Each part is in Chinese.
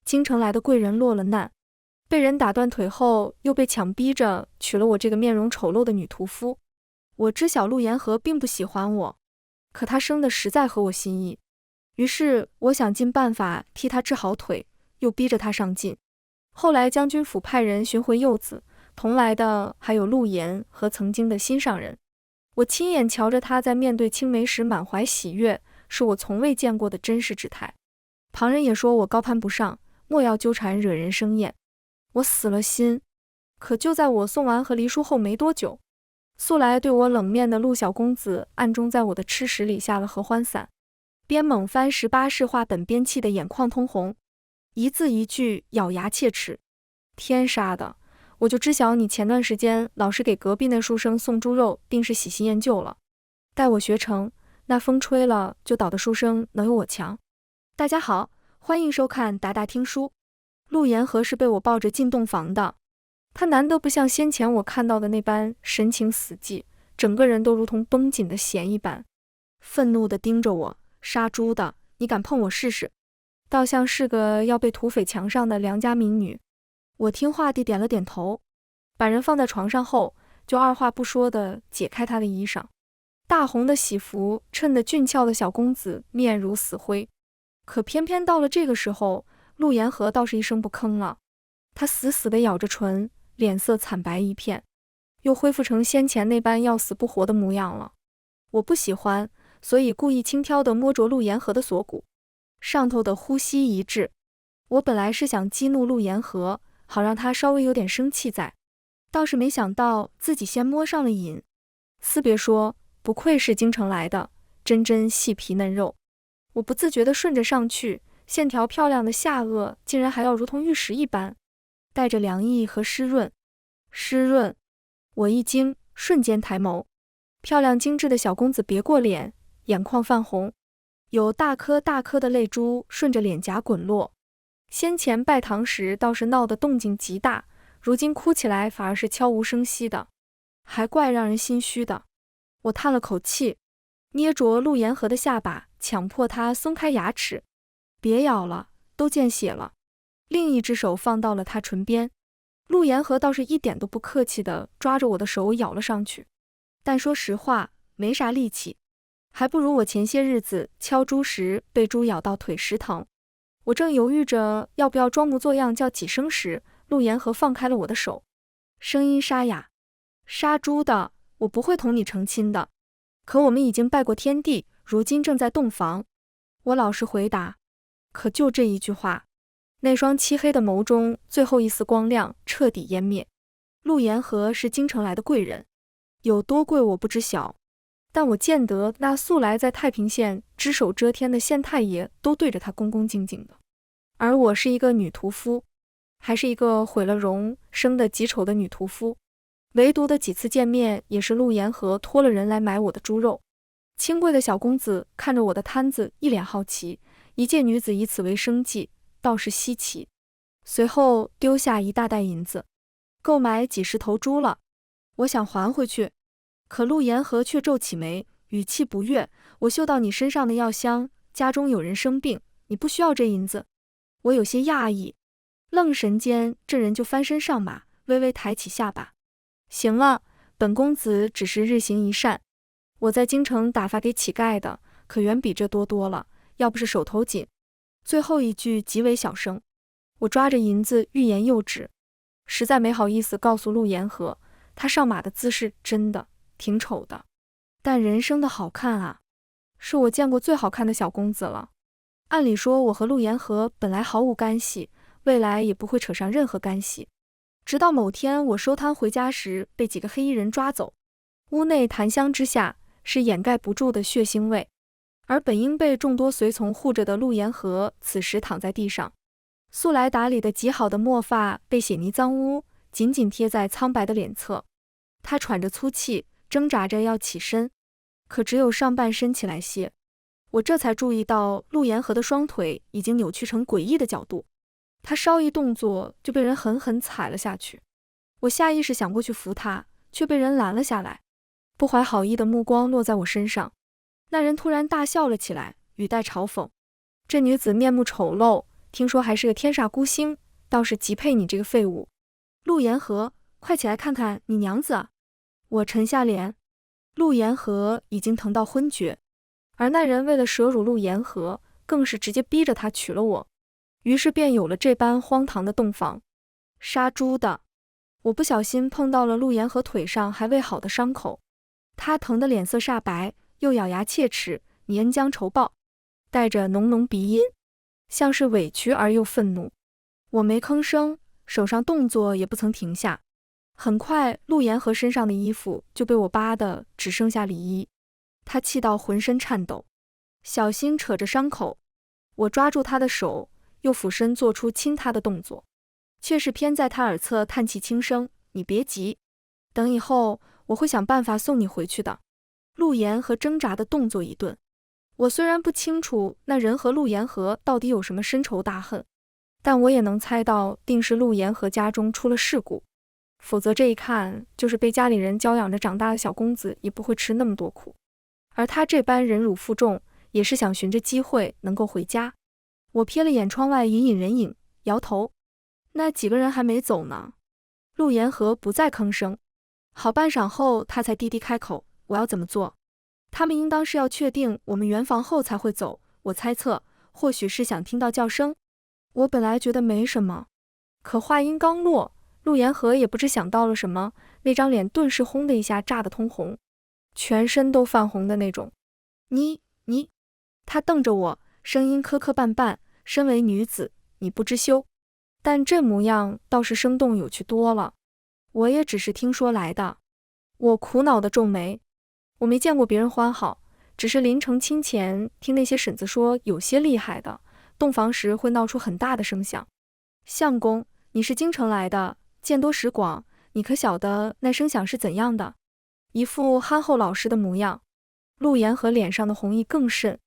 京城来的贵人落了难，被人打断腿后，又被强逼着娶了我这个面容丑陋的女屠夫。我知晓陆延和并不喜欢我，可他生的实在合我心意，于是我想尽办法替他治好腿，又逼着他上进。后来将军府派人寻回幼子，同来的还有陆延和曾经的心上人。我亲眼瞧着他在面对青梅时满怀喜悦，是我从未见过的真实之态。旁人也说我高攀不上，莫要纠缠惹人生厌。我死了心。可就在我送完和离书后没多久，素来对我冷面的陆小公子暗中在我的吃食里下了合欢散，边猛翻18式话本，边气得眼眶通红，一字一句咬牙切齿。天杀的，我就知晓你前段时间老是给隔壁那书生送猪肉，定是喜新厌旧了。待我学成，那风吹了就倒的书生能有我强？大家好，欢迎收看达达听书。陆延和是被我抱着进洞房的，他难得不像先前我看到的那般神情死寂，整个人都如同绷紧的弦一般，愤怒地盯着我，杀猪的，你敢碰我试试？倒像是个要被土匪强上的良家民女。我听话地点了点头，把人放在床上后，就二话不说地解开他的衣裳。大红的喜服衬得俊俏的小公子面如死灰，可偏偏到了这个时候，陆延和倒是一声不吭了。他死死地咬着唇，脸色惨白一片，又恢复成先前那般要死不活的模样了。我不喜欢，所以故意轻佻地摸着陆延和的锁骨，上头的呼吸一致。我本来是想激怒陆延和，好让他稍微有点生气在，倒是没想到自己先摸上了瘾。斯别说，不愧是京城来的，真细皮嫩肉。我不自觉地顺着上去，线条漂亮的下颚竟然还要如同玉石一般，带着凉意和湿润。我一惊，瞬间抬眸，漂亮精致的小公子别过脸，眼眶泛红，有大颗大颗的泪珠顺着脸颊滚落。先前拜堂时倒是闹得动静极大，如今哭起来反而是悄无声息的，还怪让人心虚的。我叹了口气，捏着陆延和的下巴，强迫他松开牙齿，别咬了，都见血了。另一只手放到了他唇边，陆延和倒是一点都不客气地抓着我的手咬了上去，但说实话没啥力气，还不如我前些日子敲猪时被猪咬到腿时疼。我正犹豫着要不要装模作样叫几声时，陆延和放开了我的手，声音沙哑，杀猪的，我不会同你成亲的，可我们已经拜过天地，如今正在洞房。我老实回答，可就这一句话，那双漆黑的眸中最后一丝光亮彻底湮灭。陆延和是京城来的贵人，有多贵我不知晓，但我见得那素来在太平县只手遮天的县太爷都对着他恭恭敬敬的，而我是一个女屠夫，还是一个毁了容生得极丑的女屠夫。唯独的几次见面也是陆延和托了人来买我的猪肉。清贵的小公子看着我的摊子一脸好奇，一介女子以此为生计，倒是稀奇。随后丢下一大袋银子，购买几十头猪了。我想还回去，可陆延和却皱起眉，语气不悦，我嗅到你身上的药香，家中有人生病，你不需要这银子。我有些讶异，愣神间这人就翻身上马，微微抬起下巴，行了，本公子只是日行一善，我在京城打发给乞丐的，可远比这多了，要不是手头紧。最后一句极为小声，我抓着银子欲言又止，实在没好意思告诉陆延和，他上马的姿势真的挺丑的，但人生的好看啊，是我见过最好看的小公子了。按理说我和陆延和本来毫无干系，未来也不会扯上任何干系，直到某天我收摊回家时被几个黑衣人抓走，屋内檀香之下是掩盖不住的血腥味，而本应被众多随从护着的陆延和此时躺在地上，素来打理的极好的墨发被血泥脏污紧紧贴在苍白的脸侧，他喘着粗气，挣扎着要起身，可只有上半身起来些。我这才注意到陆延和的双腿已经扭曲成诡异的角度，他稍一动作就被人狠狠踩了下去。我下意识想过去扶他，却被人拦了下来，不怀好意的目光落在我身上。那人突然大笑了起来，语带嘲讽，这女子面目丑陋，听说还是个天煞孤星，倒是极配你这个废物。陆延和，快起来看看你娘子啊！我沉下脸，陆延和已经疼到昏厥，而那人为了舍辱陆延和，更是直接逼着他娶了我，于是便有了这般荒唐的洞房。杀猪的！我不小心碰到了陆延和腿上还未好的伤口，他疼得脸色煞白，又咬牙切齿，你恩将仇报，带着浓浓鼻音，像是委屈而又愤怒。我没吭声，手上动作也不曾停下。很快，陆延和身上的衣服就被我扒得只剩下里衣，他气到浑身颤抖，小心扯着伤口。我抓住他的手，又俯身做出亲他的动作，却是偏在他耳侧叹气轻声：“你别急，等以后我会想办法送你回去的。”陆延和挣扎的动作一顿。我虽然不清楚那人和陆延和到底有什么深仇大恨，但我也能猜到定是陆延和家中出了事故，否则这一看就是被家里人娇养着长大的小公子也不会吃那么多苦。而他这般忍辱负重，也是想寻着机会能够回家。我瞥了眼窗外隐隐人影，摇头。那几个人还没走呢。陆延和不再吭声，好半晌后他才低低开口：“我要怎么做？”他们应当是要确定我们圆房后才会走，我猜测或许是想听到叫声。我本来觉得没什么，可话音刚落，陆延和也不知想到了什么，那张脸顿时轰的一下炸得通红，全身都泛红的那种。你，他瞪着我，声音磕磕绊绊，身为女子，你不知羞。但这模样倒是生动有趣多了。我也只是听说来的。我苦恼地皱眉，我没见过别人欢好，只是临成亲前听那些婶子说有些厉害的，洞房时会闹出很大的声响。相公，你是京城来的，见多识广，你可晓得那声响是怎样的？一副憨厚老实的模样。陆延和脸上的红意更甚，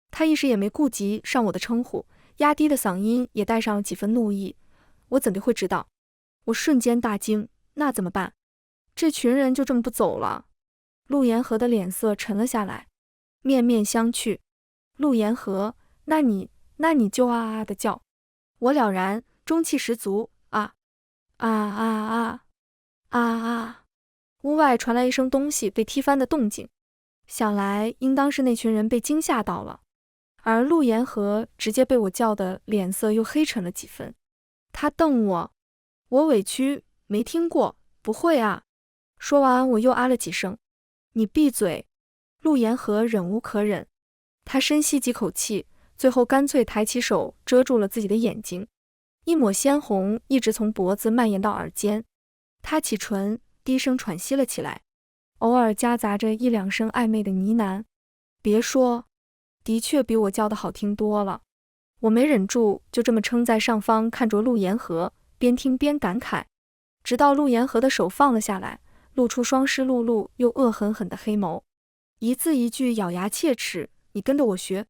他一时也没顾及上我的称呼，压低的嗓音也带上了几分怒意。我怎地会知道？我瞬间大惊，那怎么办？这群人就这么不走了？陆延和的脸色沉了下来，面面相觑。陆延和，那你就啊啊的叫。我了然，中气十足，啊啊啊啊啊啊！屋外传来一声东西被踢翻的动静，想来应当是那群人被惊吓到了。而陆延和直接被我叫的脸色又黑沉了几分。他瞪我，我委屈，没听过，不会啊。说完我又啊了几声。你闭嘴！陆延和忍无可忍，他深吸几口气，最后干脆抬起手遮住了自己的眼睛，一抹鲜红一直从脖子蔓延到耳尖。他起唇，低声喘息了起来，偶尔夹杂着一两声暧昧的呢喃。别说，的确比我叫的好听多了。我没忍住，就这么撑在上方看着陆延和，边听边感慨，直到陆延和的手放了下来，露出双湿漉漉又恶狠狠的黑眸，一字一句咬牙切齿：“你跟着我学。”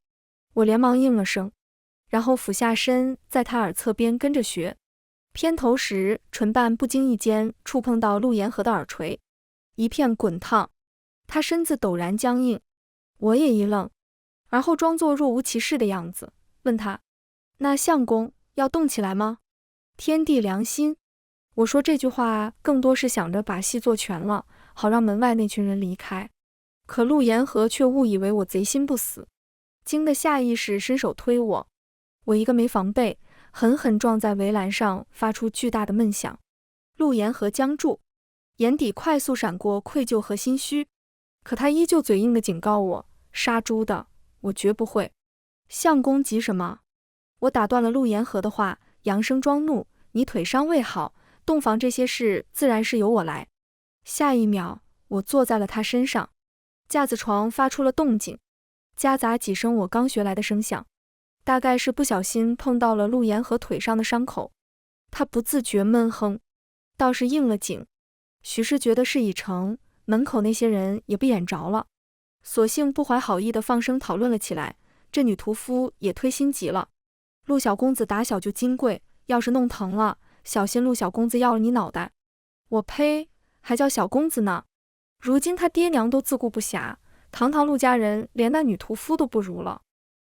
我连忙应了声，然后俯下身在他耳侧边跟着学。偏头时，唇瓣不经意间触碰到陆延和的耳垂，一片滚烫，他身子陡然僵硬，我也一愣，而后装作若无其事的样子，问他：“那相公要动起来吗？”天地良心。我说这句话更多是想着把戏做全了，好让门外那群人离开。可陆延和却误以为我贼心不死，惊得下意识伸手推我，我一个没防备，狠狠撞在围栏上，发出巨大的闷响。陆延和僵住，眼底快速闪过愧疚和心虚，可他依旧嘴硬地警告我：“杀猪的，我绝不会。”相公急什么？我打断了陆延和的话，扬声装怒：“你腿伤未好，洞房这些事自然是由我来。”下一秒，我坐在了他身上，架子床发出了动静，夹杂几声我刚学来的声响，大概是不小心碰到了陆延和腿上的伤口。他不自觉闷哼，倒是应了景。许是觉得事已成，门口那些人也不眼着了，索性不怀好意地放声讨论了起来。这女屠夫也忒心急了，陆小公子打小就金贵，要是弄疼了，小心陆小公子要了你脑袋。我呸，还叫小公子呢，如今他爹娘都自顾不暇，堂堂陆家人连那女屠夫都不如了。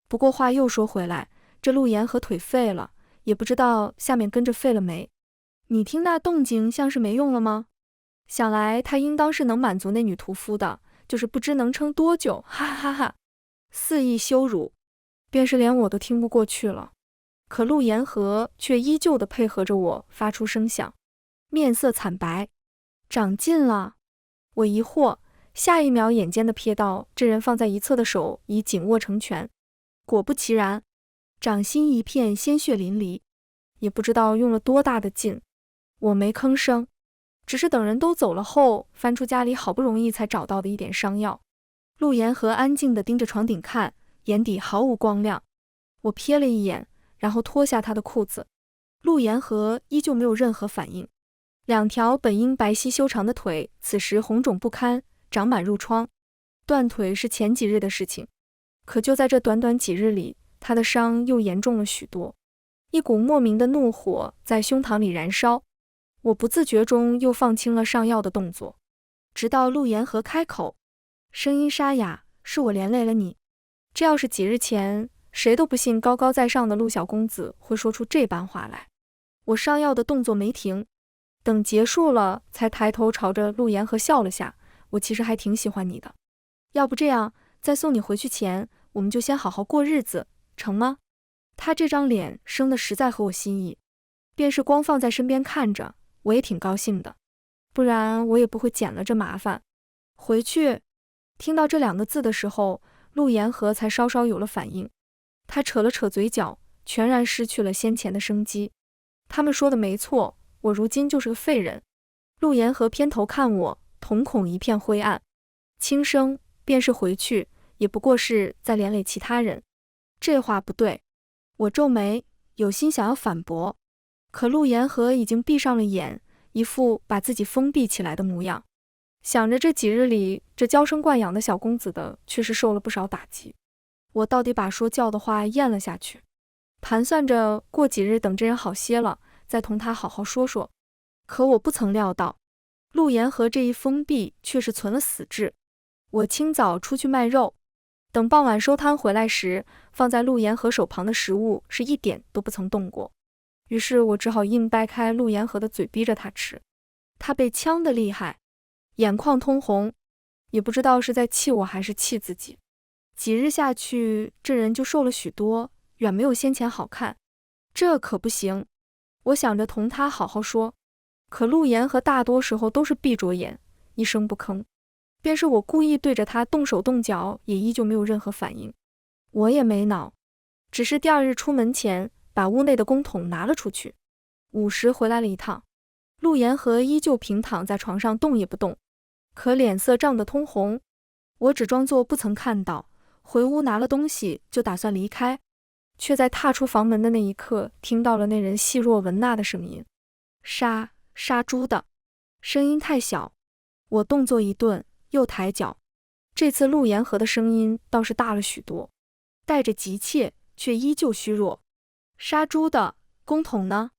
不过话又说回来，这陆延和腿废了，也不知道下面跟着废了没。你听那动静像是没用了吗？想来他应当是能满足那女屠夫的，就是不知能撑多久，哈哈哈！肆意羞辱，便是连我都听不过去了。可陆延和却依旧地配合着我发出声响，面色惨白。长进了，我疑惑，下一秒眼尖地瞥到这人放在一侧的手已紧握成拳，果不其然，掌心一片鲜血淋漓，也不知道用了多大的劲。我没吭声，只是等人都走了后，翻出家里好不容易才找到的一点伤药。陆延和安静地盯着床顶看，眼底毫无光亮。我瞥了一眼，然后脱下他的裤子。陆延和依旧没有任何反应，两条本应白皙修长的腿此时红肿不堪，长满褥疮。断腿是前几日的事情，可就在这短短几日里，他的伤又严重了许多。一股莫名的怒火在胸膛里燃烧，我不自觉中又放轻了上药的动作，直到陆延和开口，声音沙哑：“是我连累了你。”这要是几日前，谁都不信高高在上的陆小公子会说出这般话来。我上药的动作没停，等结束了才抬头朝着陆延和笑了下：“我其实还挺喜欢你的，要不这样，在送你回去前，我们就先好好过日子，成吗？”他这张脸生得实在合我心意，便是光放在身边看着，我也挺高兴的，不然我也不会捡了这麻烦。回去，听到这两个字的时候，陆延和才稍稍有了反应，他扯了扯嘴角，全然失去了先前的生机。他们说的没错，我如今就是个废人。陆延和偏头看我，瞳孔一片灰暗，轻声：“便是回去，也不过是在连累其他人。”这话不对。我皱眉，有心想要反驳，可陆延和已经闭上了眼，一副把自己封闭起来的模样。想着这几日里，这娇生惯养的小公子的确实受了不少打击，我到底把说教的话咽了下去，盘算着过几日等这人好些了，再同他好好说说。可我不曾料到，陆延和这一封闭却是存了死志。我清早出去卖肉，等傍晚收摊回来时，放在陆延和手旁的食物是一点都不曾动过。于是我只好硬掰开陆延和的嘴逼着他吃。他被呛得厉害，眼眶通红，也不知道是在气我还是气自己。几日下去，这人就瘦了许多，远没有先前好看。这可不行，我想着同他好好说，可陆延和大多时候都是闭着眼，一声不吭。便是我故意对着他动手动脚，也依旧没有任何反应。我也没恼，只是第二日出门前把屋内的公桶拿了出去。午时回来了一趟，陆延和依旧平躺在床上动也不动，可脸色涨得通红。我只装作不曾看到，回屋拿了东西就打算离开，却在踏出房门的那一刻听到了那人细若蚊呐的声音：“杀猪的！”声音太小，我动作一顿，又抬脚，这次陆延和的声音倒是大了许多，带着急切，却依旧虚弱。“杀猪的，公桶呢？”“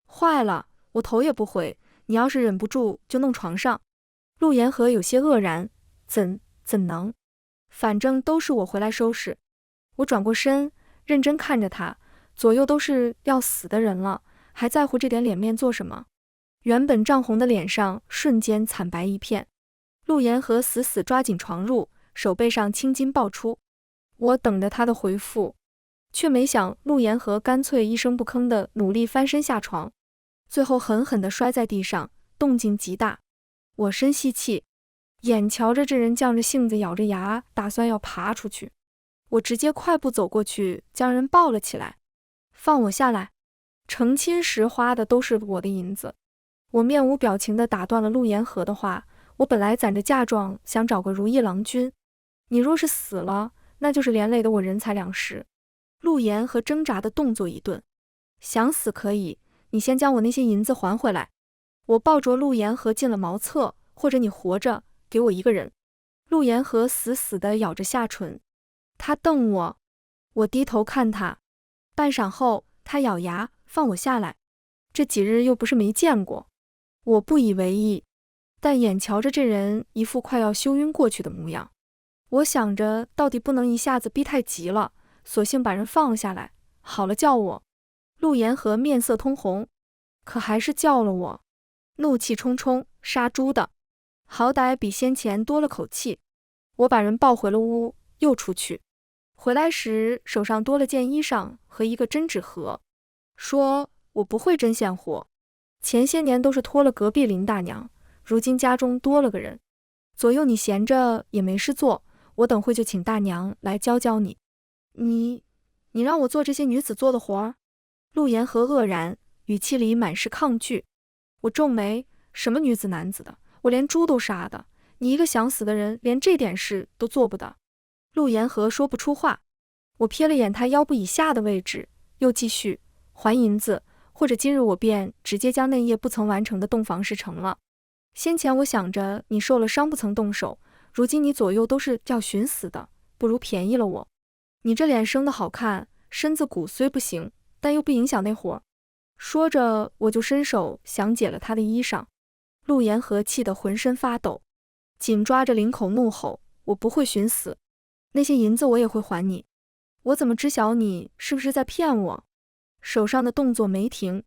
坏了，我头也不回，你要是忍不住就弄床上。”陆延和有些愕然：“怎能？反正都是我回来收拾。”我转过身，认真看着他，左右都是要死的人了，还在乎这点脸面做什么？原本涨红的脸上瞬间惨白一片。陆延和死死抓紧床褥，手背上青筋爆出。我等着他的回复，却没想陆延和干脆一声不吭地努力翻身下床，最后狠狠地摔在地上，动静极大。我深吸气，眼瞧着这人犟着性子咬着牙打算要爬出去，我直接快步走过去将人抱了起来。“放我下来！”成亲时花的都是我的银子。我面无表情地打断了陆延和的话。我本来攒着嫁妆，想找个如意郎君，你若是死了，那就是连累的我人财两失。陆延和挣扎的动作一顿：“想死可以，你先将我那些银子还回来。”我抱着陆延和进了茅厕，或者你活着，给我一个人。陆延和死死地咬着下唇，他瞪我，我低头看他，半晌后，他咬牙放我下来。这几日又不是没见过，我不以为意。但眼瞧着这人一副快要羞晕过去的模样，我想着到底不能一下子逼太急了，索性把人放了下来，好了叫我。陆延和面色通红，可还是叫了我，怒气冲冲，杀猪的，好歹比先前多了口气。我把人抱回了屋，又出去。回来时手上多了件衣裳和一个针纸盒，说我不会针线活，前些年都是托了隔壁林大娘，如今家中多了个人，左右你闲着也没事做，我等会就请大娘来教教你。你让我做这些女子做的活儿？陆延和愕然，语气里满是抗拒。我皱眉，什么女子男子的，我连猪都杀的，你一个想死的人连这点事都做不得。陆延和说不出话，我瞥了眼他腰部以下的位置，又继续，还银子，或者今日我便直接将那夜不曾完成的洞房事成了。先前我想着你受了伤不曾动手，如今你左右都是要寻死的，不如便宜了我。你这脸生得好看，身子骨虽不行，但又不影响那活。说着我就伸手想解了他的衣裳。陆延和气得浑身发抖，紧抓着领口怒吼，我不会寻死，那些银子我也会还你。我怎么知晓你是不是在骗我？手上的动作没停。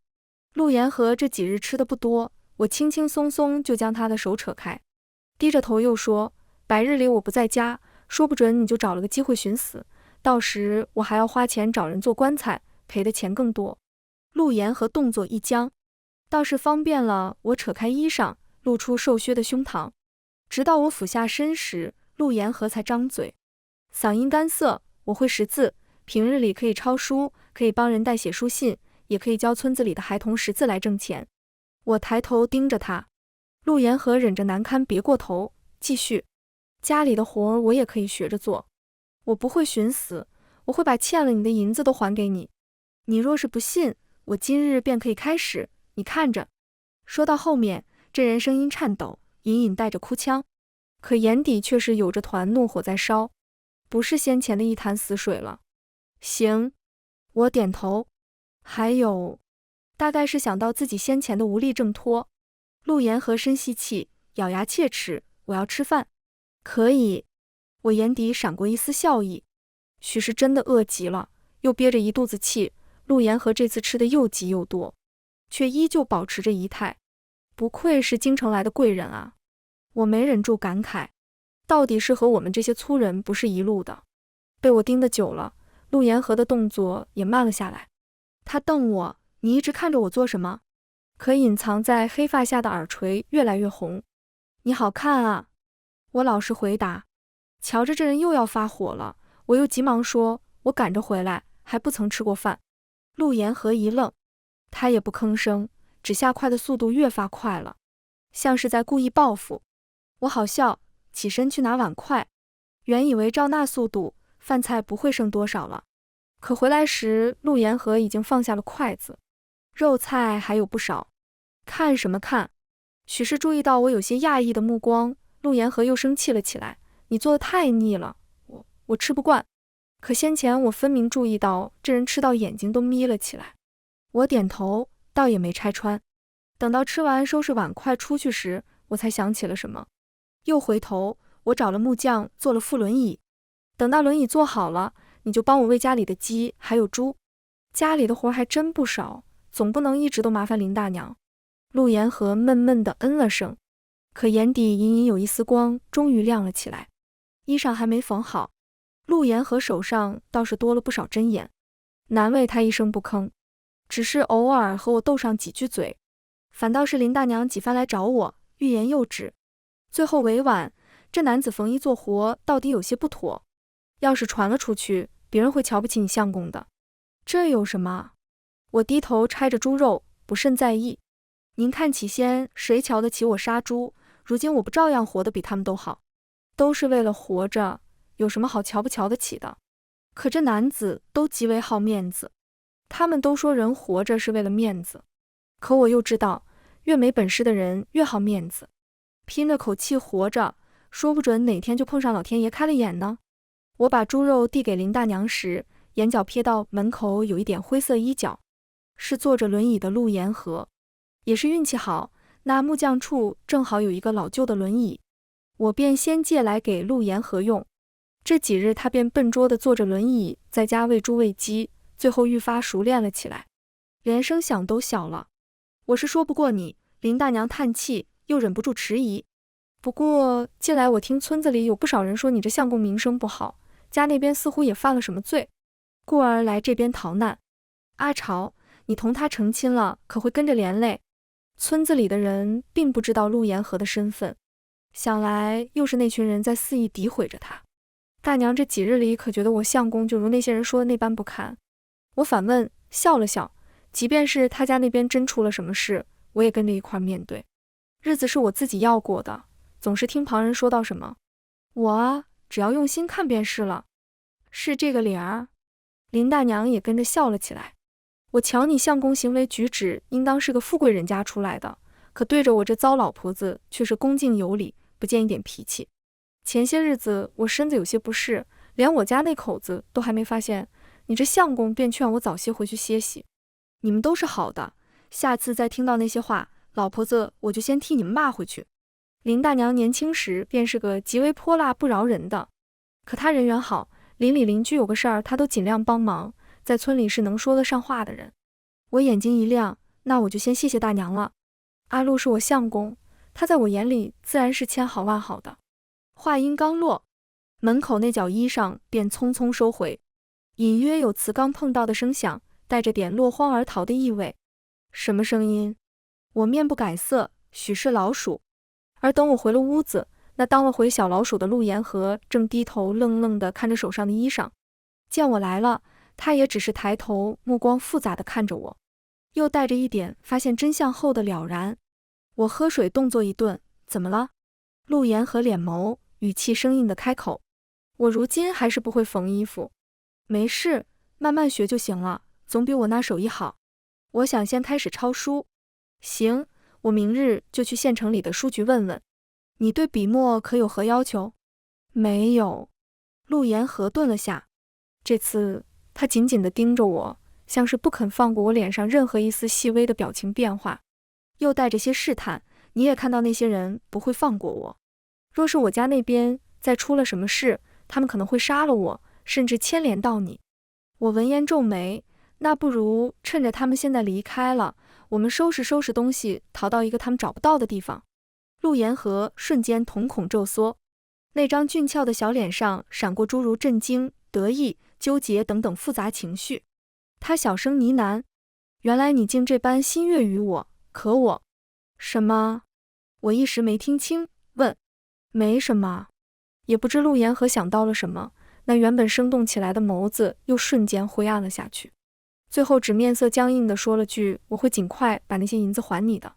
陆延和这几日吃的不多，我轻轻松松就将他的手扯开，低着头又说，白日里我不在家，说不准你就找了个机会寻死，到时我还要花钱找人做棺材，赔的钱更多。陆延和动作一僵，倒是方便了我扯开衣裳，露出瘦削的胸膛。直到我俯下身时，陆延和才张嘴，嗓音干涩，我会识字，平日里可以抄书，可以帮人代写书信，也可以教村子里的孩童识字来挣钱。我抬头盯着他，陆延和忍着难堪别过头，继续，家里的活我也可以学着做，我不会寻死，我会把欠了你的银子都还给你。你若是不信，我今日便可以开始，你看着。说到后面，这人声音颤抖，隐隐带着哭腔，可眼底却是有着团怒火在烧，不是先前的一潭死水了。行，我点头。还有，大概是想到自己先前的无力挣脱。陆延和深吸气，咬牙切齿，我要吃饭。可以。我眼底闪过一丝笑意，许是真的饿极了，又憋着一肚子气。陆延和这次吃的又急又多，却依旧保持着仪态，不愧是京城来的贵人啊。我没忍住感慨，到底是和我们这些粗人不是一路的。被我盯得久了，陆延和的动作也慢了下来。他瞪我，你一直看着我做什么？可隐藏在黑发下的耳垂越来越红。你好看啊。我老实回答。瞧着这人又要发火了，我又急忙说，我赶着回来，还不曾吃过饭。陆延和一愣，他也不吭声，只下筷的速度越发快了，像是在故意报复。我好笑，起身去拿碗筷，原以为照那速度，饭菜不会剩多少了，可回来时，陆延和已经放下了筷子，肉菜还有不少。看什么看？许是注意到我有些讶异的目光，陆延和又生气了起来，你做的太腻了，我吃不惯。可先前我分明注意到这人吃到眼睛都眯了起来。我点头，倒也没拆穿。等到吃完收拾碗筷出去时，我才想起了什么，又回头，我找了木匠做了副轮椅。等到轮椅做好了，你就帮我喂家里的鸡还有猪，家里的活还真不少，总不能一直都麻烦林大娘。陆延和闷闷地嗯了声，可眼底隐隐有一丝光终于亮了起来。衣裳还没缝好，陆延和手上倒是多了不少针眼，难为他一声不吭，只是偶尔和我斗上几句嘴。反倒是林大娘几番来找我，欲言又止，最后委婉，这男子缝衣做活到底有些不妥，要是传了出去，别人会瞧不起你相公的。这有什么？我低头拆着猪肉，不甚在意。您看起先谁瞧得起我杀猪，如今我不照样活得比他们都好，都是为了活着，有什么好瞧不瞧得起的？可这男子都极为好面子，他们都说人活着是为了面子，可我又知道，越没本事的人越好面子，拼着口气活着，说不准哪天就碰上老天爷开了眼呢。我把猪肉递给林大娘时，眼角瞥到门口有一点灰色衣角，是坐着轮椅的陆延和。也是运气好，那木匠处正好有一个老旧的轮椅，我便先借来给陆延和用。这几日他便笨拙地坐着轮椅在家喂猪喂鸡，最后愈发熟练了起来。连声响都小了。我是说不过你。林大娘叹气，又忍不住迟疑。不过近来我听村子里有不少人说你这相公名声不好，家那边似乎也犯了什么罪，故而来这边逃难。阿朝，你同他成亲了，可会跟着连累？村子里的人并不知道陆延和的身份，想来又是那群人在肆意诋毁着他。大娘这几日里可觉得我相公就如那些人说的那般不堪。我反问，笑了笑，即便是他家那边真出了什么事，我也跟着一块面对。日子是我自己要过的，总是听旁人说到什么，我只要用心看便是了。是这个理儿。林大娘也跟着笑了起来。我瞧你相公行为举止应当是个富贵人家出来的，可对着我这糟老婆子却是恭敬有礼，不见一点脾气。前些日子我身子有些不适，连我家那口子都还没发现，你这相公便劝我早些回去歇息。你们都是好的，下次再听到那些话，老婆子我就先替你们骂回去。林大娘年轻时便是个极为泼辣不饶人的，可她人缘好，邻里邻居有个事儿她都尽量帮忙，在村里是能说得上话的人。我眼睛一亮，那我就先谢谢大娘了。阿禄是我相公，他在我眼里自然是千好万好的。话音刚落，门口那脚衣裳便匆匆收回，隐约有瓷缸碰到的声响，带着点落荒而逃的意味。什么声音？我面不改色，许是老鼠。而等我回了屋子，那当了回小老鼠的陆延和正低头愣愣地看着手上的衣裳。见我来了，他也只是抬头，目光复杂地看着我，又带着一点发现真相后的了然。我喝水动作一顿，怎么了？陆延和脸眸，语气生硬地开口。我如今还是不会缝衣服。没事，慢慢学就行了，总比我那手艺好。我想先开始抄书。行，我明日就去县城里的书局问问。你对笔墨可有何要求？没有。陆延和顿了下，这次他紧紧地盯着我，像是不肯放过我脸上任何一丝细微的表情变化，又带着些试探。你也看到那些人不会放过我，若是我家那边再出了什么事，他们可能会杀了我，甚至牵连到你。我闻言皱眉，那不如趁着他们现在离开了，我们收拾收拾东西，逃到一个他们找不到的地方。陆延和瞬间瞳孔骤缩，那张俊俏的小脸上闪过诸如震惊、得意、纠结等等复杂情绪。他小声呢喃：原来你竟这般心悦于我，可我……什么？我一时没听清，问：没什么。也不知陆延和想到了什么，那原本生动起来的眸子又瞬间灰暗了下去，最后只面色僵硬地说了句：我会尽快把那些银子还你的。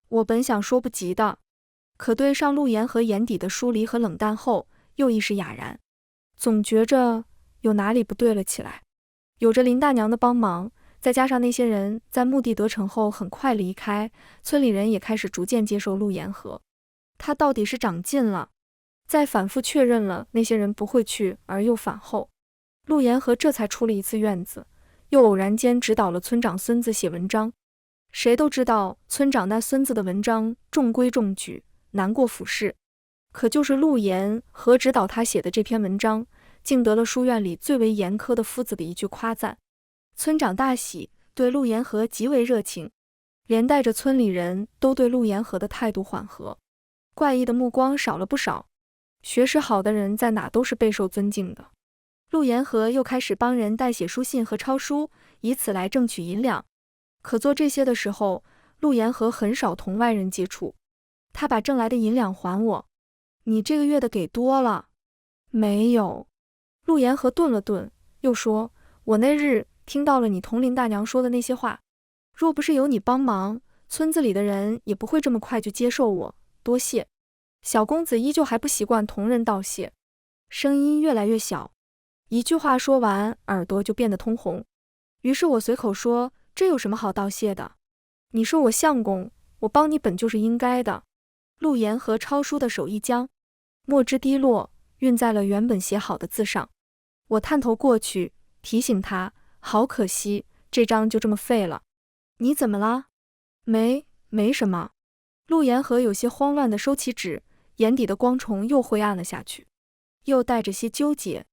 我本想说不急的，可对上陆延和眼底的疏离和冷淡后，又一时哑然，总觉着有哪里不对了起来。有着林大娘的帮忙，再加上那些人在目的得逞后很快离开，村里人也开始逐渐接受陆延和。他到底是长进了。在反复确认了那些人不会去而又返后，陆延和这才出了一次院子，又偶然间指导了村长孙子写文章。谁都知道村长那孙子的文章中规中矩，难过俯视，可就是陆延和指导他写的这篇文章，竟得了书院里最为严苛的夫子的一句夸赞。村长大喜，对陆延和极为热情，连带着村里人都对陆延和的态度缓和，怪异的目光少了不少。学识好的人在哪都是备受尊敬的。陆延和又开始帮人代写书信和抄书，以此来挣取银两。可做这些的时候，陆延和很少同外人接触。他把挣来的银两还我。你这个月的给多了。没有。陆延和顿了顿，又说，我那日听到了你同林大娘说的那些话，若不是有你帮忙，村子里的人也不会这么快就接受我，多谢。小公子依旧还不习惯同人道谢，声音越来越小，一句话说完，耳朵就变得通红。于是我随口说，这有什么好道谢的？你是我相公，我帮你本就是应该的。陆延和抄书的手一僵，墨汁滴落，晕在了原本写好的字上。我探头过去，提醒他，好可惜，这张就这么废了。你怎么了？没什么。陆延和有些慌乱地收起纸，眼底的光虫又灰暗了下去，又带着些纠结，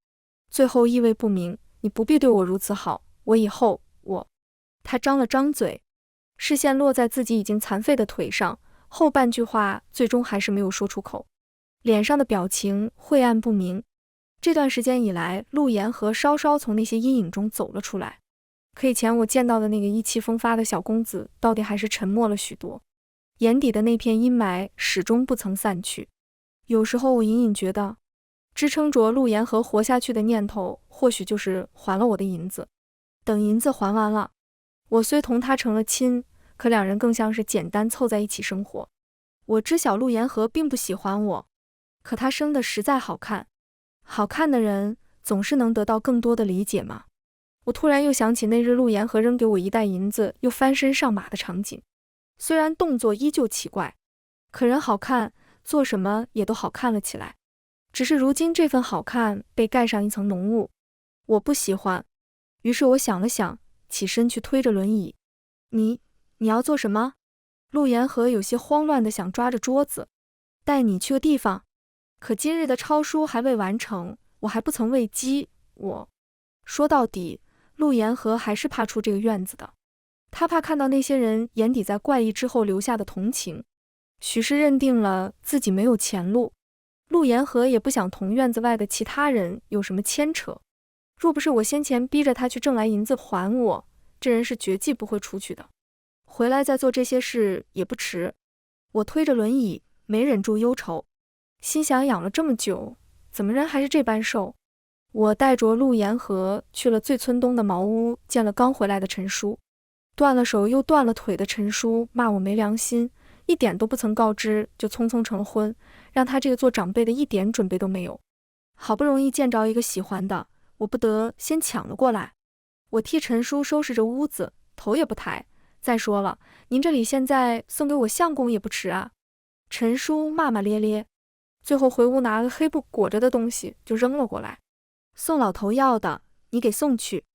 最后意味不明，你不必对我如此好，我以后他张了张嘴，视线落在自己已经残废的腿上，后半句话最终还是没有说出口，脸上的表情晦暗不明。这段时间以来，陆言和稍稍从那些阴影中走了出来，可以前我见到的那个意气风发的小公子，到底还是沉默了许多，眼底的那片阴霾始终不曾散去。有时候我隐隐觉得，支撑着陆言和活下去的念头，或许就是还了我的银子。等银子还完了，我虽同他成了亲，可两人更像是简单凑在一起生活。我知晓陆言和并不喜欢我，可他生的实在好看，好看的人总是能得到更多的理解嘛。我突然又想起那日陆言和扔给我一袋银子又翻身上马的场景，虽然动作依旧奇怪，可人好看，做什么也都好看了起来。只是如今这份好看被盖上一层浓雾，我不喜欢。于是我想了想，起身去推着轮椅。你要做什么？陆言和有些慌乱地想抓着桌子。带你去个地方。可今日的抄书还未完成，我还不曾喂鸡。说到底，陆言和还是怕出这个院子的。他怕看到那些人眼底在怪异之后留下的同情，许是认定了自己没有前路。陆言和也不想同院子外的其他人有什么牵扯。若不是我先前逼着他去挣来银子还我，这人是绝技不会出去的。回来再做这些事也不迟。我推着轮椅，没忍住忧愁，心想养了这么久，怎么人还是这般瘦？我带着陆言和去了最村东的茅屋，见了刚回来的陈叔。断了手又断了腿的陈叔骂我没良心，一点都不曾告知就匆匆成了婚，让他这个做长辈的一点准备都没有。好不容易见着一个喜欢的，我不得先抢了过来。我替陈叔收拾着屋子，头也不抬。再说了，您这里现在送给我相公也不迟啊。陈叔骂骂咧咧，最后回屋拿个黑布裹着的东西就扔了过来。宋老头要的，你给送去。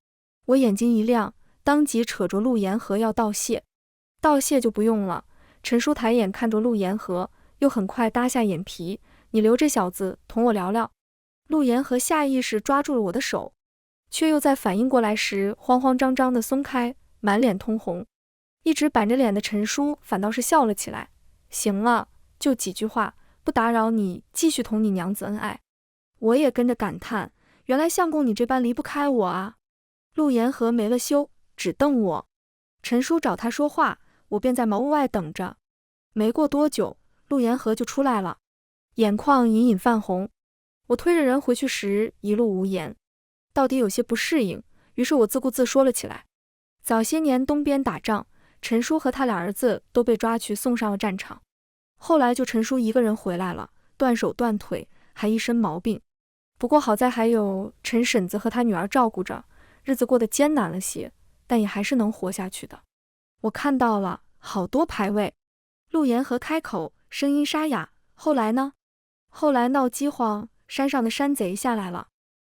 我眼睛一亮，当即扯着陆言和要道谢。道谢就不用了。陈叔抬眼看着陆言和，又很快搭下眼皮，你留这小子同我聊聊。陆言和下意识抓住了我的手，却又在反应过来时慌慌张张地松开，满脸通红。一直板着脸的陈叔反倒是笑了起来，行了，就几句话，不打扰你继续同你娘子恩爱。我也跟着感叹，原来相公你这般离不开我啊。陆言和没了羞，只瞪我。陈叔找他说话，我便在茅屋外等着。没过多久，陆言和就出来了，眼眶隐隐泛红。我推着人回去时一路无言，到底有些不适应，于是我自顾自说了起来。早些年东边打仗，陈叔和他俩儿子都被抓去送上了战场，后来就陈叔一个人回来了，断手断腿，还一身毛病。不过好在还有陈婶子和他女儿照顾着，日子过得艰难了些，但也还是能活下去的。我看到了好多牌位。陆言和开口，声音沙哑，后来呢？后来闹饥荒，山上的山贼下来了。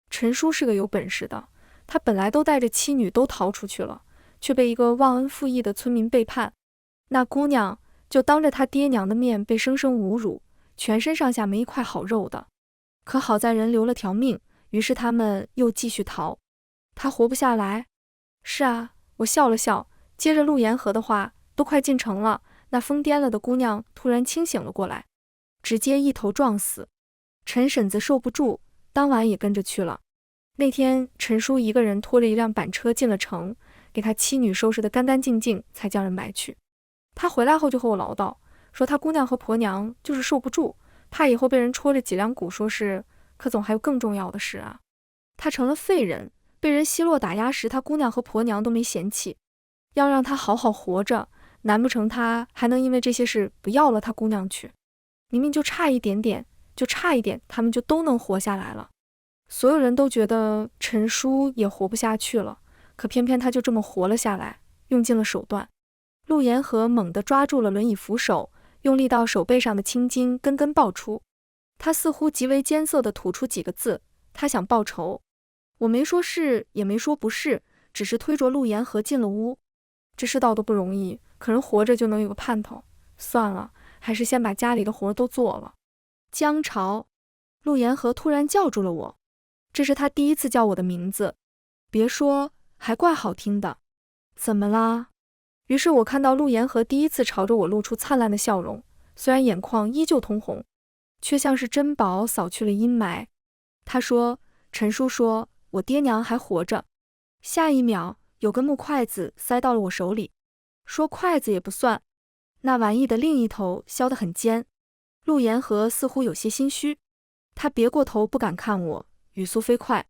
陈叔是个有本事的，他本来都带着妻女都逃出去了，却被一个忘恩负义的村民背叛。那姑娘就当着他爹娘的面被生生侮辱，全身上下没一块好肉的。可好在人留了条命，于是他们又继续逃。他活不下来。是啊，我笑了笑，接着陆言和的话，都快进城了，那疯癫了的姑娘突然清醒了过来，直接一头撞死。陈婶子受不住，当晚也跟着去了。那天陈叔一个人拖着一辆板车进了城，给他妻女收拾得干干净净，才将人埋去。他回来后就和我唠叨，说他姑娘和婆娘就是受不住，怕以后被人戳着脊梁骨，说是，可总还有更重要的事啊。他成了废人，被人奚落打压时，他姑娘和婆娘都没嫌弃，要让他好好活着，难不成他还能因为这些事不要了他姑娘去？明明就差一点点，就差一点，他们就都能活下来了。所有人都觉得陈叔也活不下去了，可偏偏他就这么活了下来，用尽了手段。陆言和猛地抓住了轮椅扶手，用力到手背上的青筋根根爆出。他似乎极为艰涩地吐出几个字，他想报仇。我没说是，也没说不是，只是推着陆言和进了屋。这世道都不容易，可人活着就能有个盼头。算了，还是先把家里的活都做了。姜潮，陆言和突然叫住了我，这是他第一次叫我的名字。别说，还怪好听的。怎么啦？于是我看到陆言和第一次朝着我露出灿烂的笑容，虽然眼眶依旧通红，却像是珍宝扫去了阴霾。他说：陈叔说我爹娘还活着。下一秒，有根木筷子塞到了我手里，说筷子也不算，那玩意的另一头削得很尖。陆言和似乎有些心虚，他别过头不敢看我，语速飞快：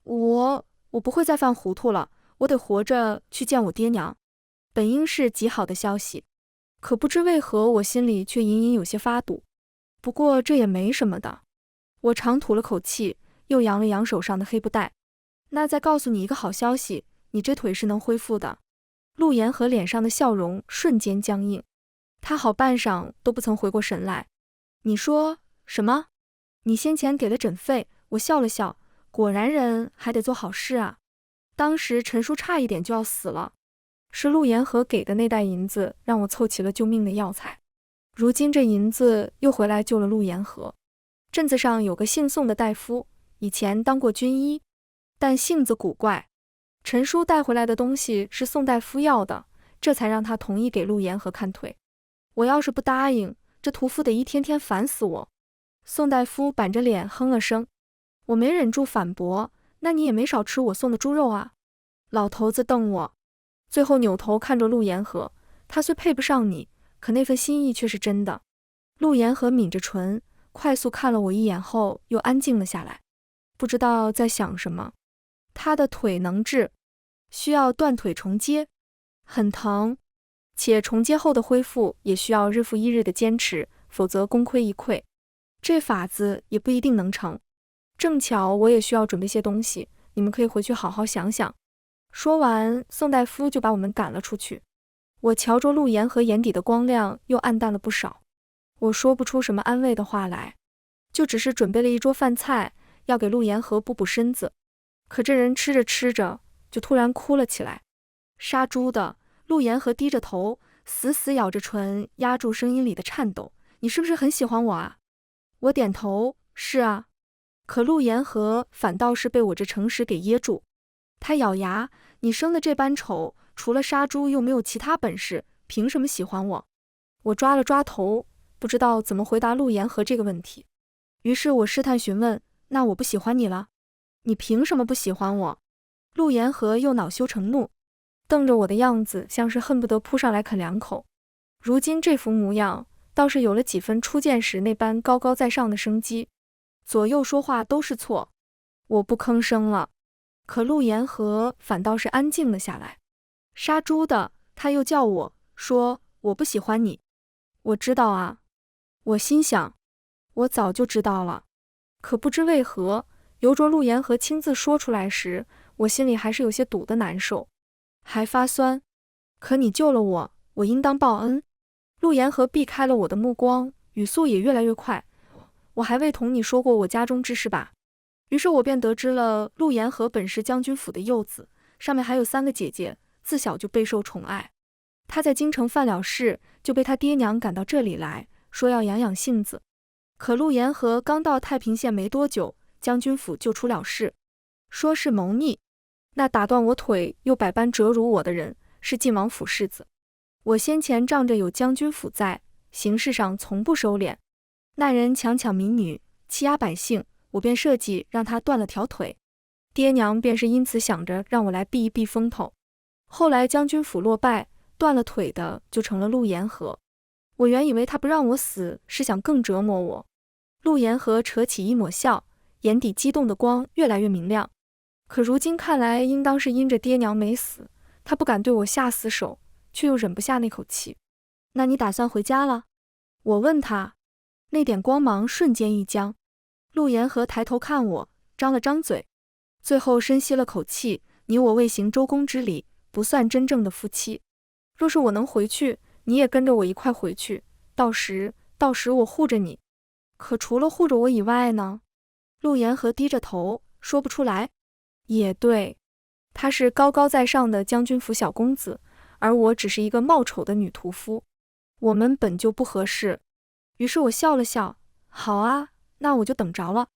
我不会再犯糊涂了，我得活着去见我爹娘。本应是极好的消息，可不知为何我心里却隐隐有些发堵。不过这也没什么的。我长吐了口气，又扬了扬手上的黑布袋。那再告诉你一个好消息，你这腿是能恢复的。陆言和脸上的笑容瞬间僵硬，他好半晌都不曾回过神来。你说什么？你先前给了诊费。我笑了笑，果然人还得做好事啊。当时陈叔差一点就要死了，是陆言和给的那袋银子让我凑齐了救命的药材。如今这银子又回来救了陆言和。镇子上有个姓宋的大夫，以前当过军医，但性子古怪。陈叔带回来的东西是宋大夫要的，这才让他同意给陆言和看腿。我要是不答应，这屠夫得一天天烦死我。宋大夫板着脸哼了声，我没忍住反驳：那你也没少吃我送的猪肉啊。老头子瞪我，最后扭头看着陆言和，他虽配不上你，可那份心意却是真的。陆言和抿着唇，快速看了我一眼后又安静了下来，不知道在想什么。他的腿能治，需要断腿重接，很疼，且重接后的恢复也需要日复一日的坚持，否则功亏一篑。这法子也不一定能成。正巧我也需要准备些东西，你们可以回去好好想想。说完，宋大夫就把我们赶了出去。我瞧着陆言和眼底的光亮又暗淡了不少，我说不出什么安慰的话来，就只是准备了一桌饭菜，要给陆言和补补身子。可这人吃着吃着就突然哭了起来。杀猪的！陆言和低着头，死死咬着唇，压住声音里的颤抖。你是不是很喜欢我啊？我点头，是啊。可陆言和反倒是被我这诚实给噎住。他咬牙，你生的这般丑，除了杀猪又没有其他本事，凭什么喜欢我？我抓了抓头，不知道怎么回答陆言和这个问题。于是我试探询问，那我不喜欢你了？你凭什么不喜欢我？陆言和又恼羞成怒，瞪着我的样子像是恨不得扑上来啃两口。如今这副模样倒是有了几分初见时那般高高在上的生机，左右说话都是错。我不吭声了，可陆言和反倒是安静了下来。杀猪的！他又叫我说我不喜欢你。我知道啊。我心想，我早就知道了。可不知为何，由着陆言和亲自说出来时，我心里还是有些堵得难受，还发酸。可你救了我，我应当报恩。陆言和避开了我的目光，语速也越来越快。我还未同你说过我家中之事吧？于是我便得知了陆言和本是将军府的幼子，上面还有3个姐姐，自小就备受宠爱。他在京城犯了事，就被他爹娘赶到这里来，说要养养性子。可陆言和刚到太平县没多久，将军府就出了事，说是谋逆。那打断我腿又百般折辱我的人，是晋王府世子。我先前仗着有将军府在，行事上从不收敛。那人强抢民女，欺压百姓，我便设计让他断了条腿。爹娘便是因此想着让我来避一避风头。后来将军府落败，断了腿的就成了陆言和。我原以为他不让我死，是想更折磨我。陆言和扯起一抹笑，眼底激动的光越来越明亮。可如今看来，应当是因着爹娘没死，他不敢对我下死手，却又忍不下那口气。那你打算回家了？我问他。那点光芒瞬间一僵。陆言和抬头看我，张了张嘴，最后深吸了口气。你我未行周公之礼，不算真正的夫妻。若是我能回去，你也跟着我一块回去，到时我护着你。可除了护着我以外呢？陆言和低着头，说不出来。也对，他是高高在上的将军府小公子，而我只是一个冒丑的女屠夫，我们本就不合适。于是我笑了笑，好啊，那我就等着了。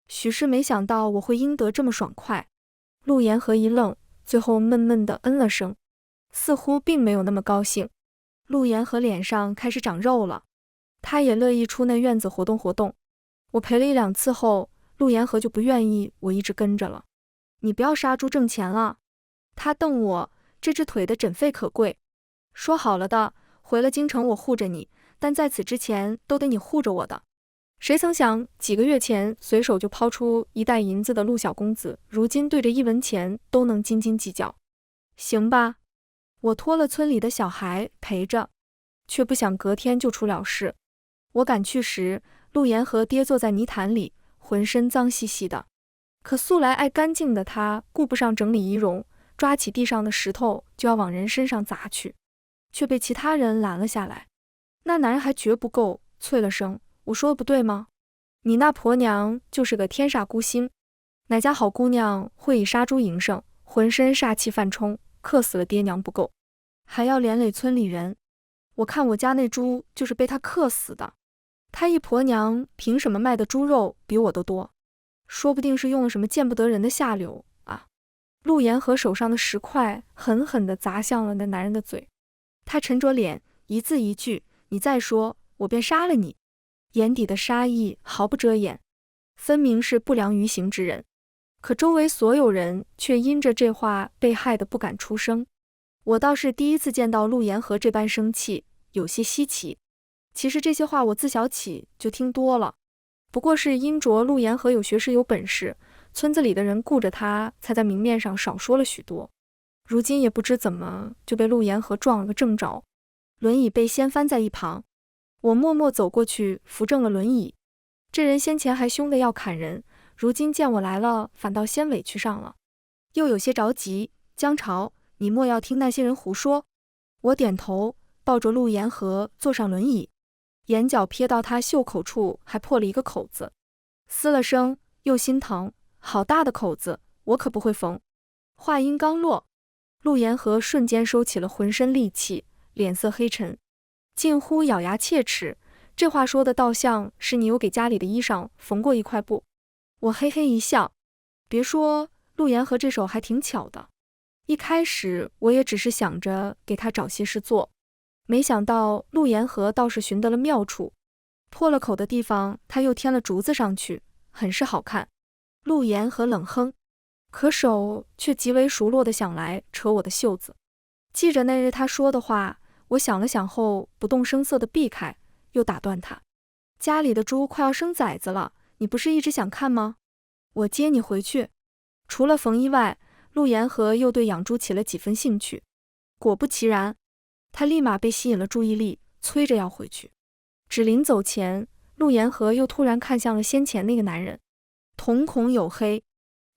许是没想到我会应得这么爽快。陆言和一愣，最后闷闷地嗯了声。似乎并没有那么高兴。陆言和脸上开始长肉了，他也乐意出那院子活动活动。我陪了1-2次后，陆言和就不愿意我一直跟着了。你不要杀猪挣钱了。他瞪我，这只腿的诊费可贵。说好了的，回了京城我护着你，但在此之前都得你护着我的。谁曾想几个月前随手就抛出1袋银子的陆小公子，如今对着1文钱都能斤斤计较。行吧，我托了村里的小孩陪着，却不想隔天就出了事。我赶去时，陆言和跌坐在泥潭里，浑身脏兮兮的。可素来爱干净的他顾不上整理仪容，抓起地上的石头就要往人身上砸去，却被其他人拦了下来。那男人还绝不够，啐了声：我说的不对吗？你那婆娘就是个天煞孤星，哪家好姑娘会以杀猪营生，浑身煞气泛冲，克死了爹娘不够，还要连累村里人。我看我家那猪就是被他克死的。他一婆娘凭什么卖的猪肉比我都多？说不定是用了什么见不得人的下流啊！陆言和手上的石块狠狠地砸向了那男人的嘴。他沉着脸，一字一句：你再说，我便杀了你。眼底的杀意毫不遮掩，分明是不良于行之人。可周围所有人却因着这话被害得不敢出声。我倒是第一次见到陆言和这般生气，有些稀奇。其实这些话我自小起就听多了，不过是因着陆言和有学识有本事，村子里的人顾着他，才在明面上少说了许多。如今也不知怎么就被陆言和撞了个正着，轮椅被掀翻在一旁。我默默走过去扶正了轮椅。这人先前还凶得要砍人，如今见我来了，反倒先委屈上了，又有些着急。江潮，你莫要听那些人胡说。我点头，抱着陆言和坐上轮椅，眼角瞥到他袖口处还破了一个口子，嘶了声，又心疼，好大的口子，我可不会缝。话音刚落，陆言和瞬间收起了浑身戾气，脸色黑沉，近乎咬牙切齿。这话说的倒像是你有给家里的衣裳缝过一块布。我嘿嘿一笑，别说，陆言和这手还挺巧的。一开始我也只是想着给他找些事做，没想到陆言和倒是寻得了妙处。破了口的地方他又添了竹子上去，很是好看。陆言和冷哼，可手却极为熟络地想来扯我的袖子。记着那日他说的话，我想了想后不动声色地避开，又打断他：家里的猪快要生崽子了，你不是一直想看吗？我接你回去。除了缝衣外，陆言和又对养猪起了几分兴趣。果不其然，他立马被吸引了注意力，催着要回去。只临走前，陆言和又突然看向了先前那个男人，瞳孔黝黑，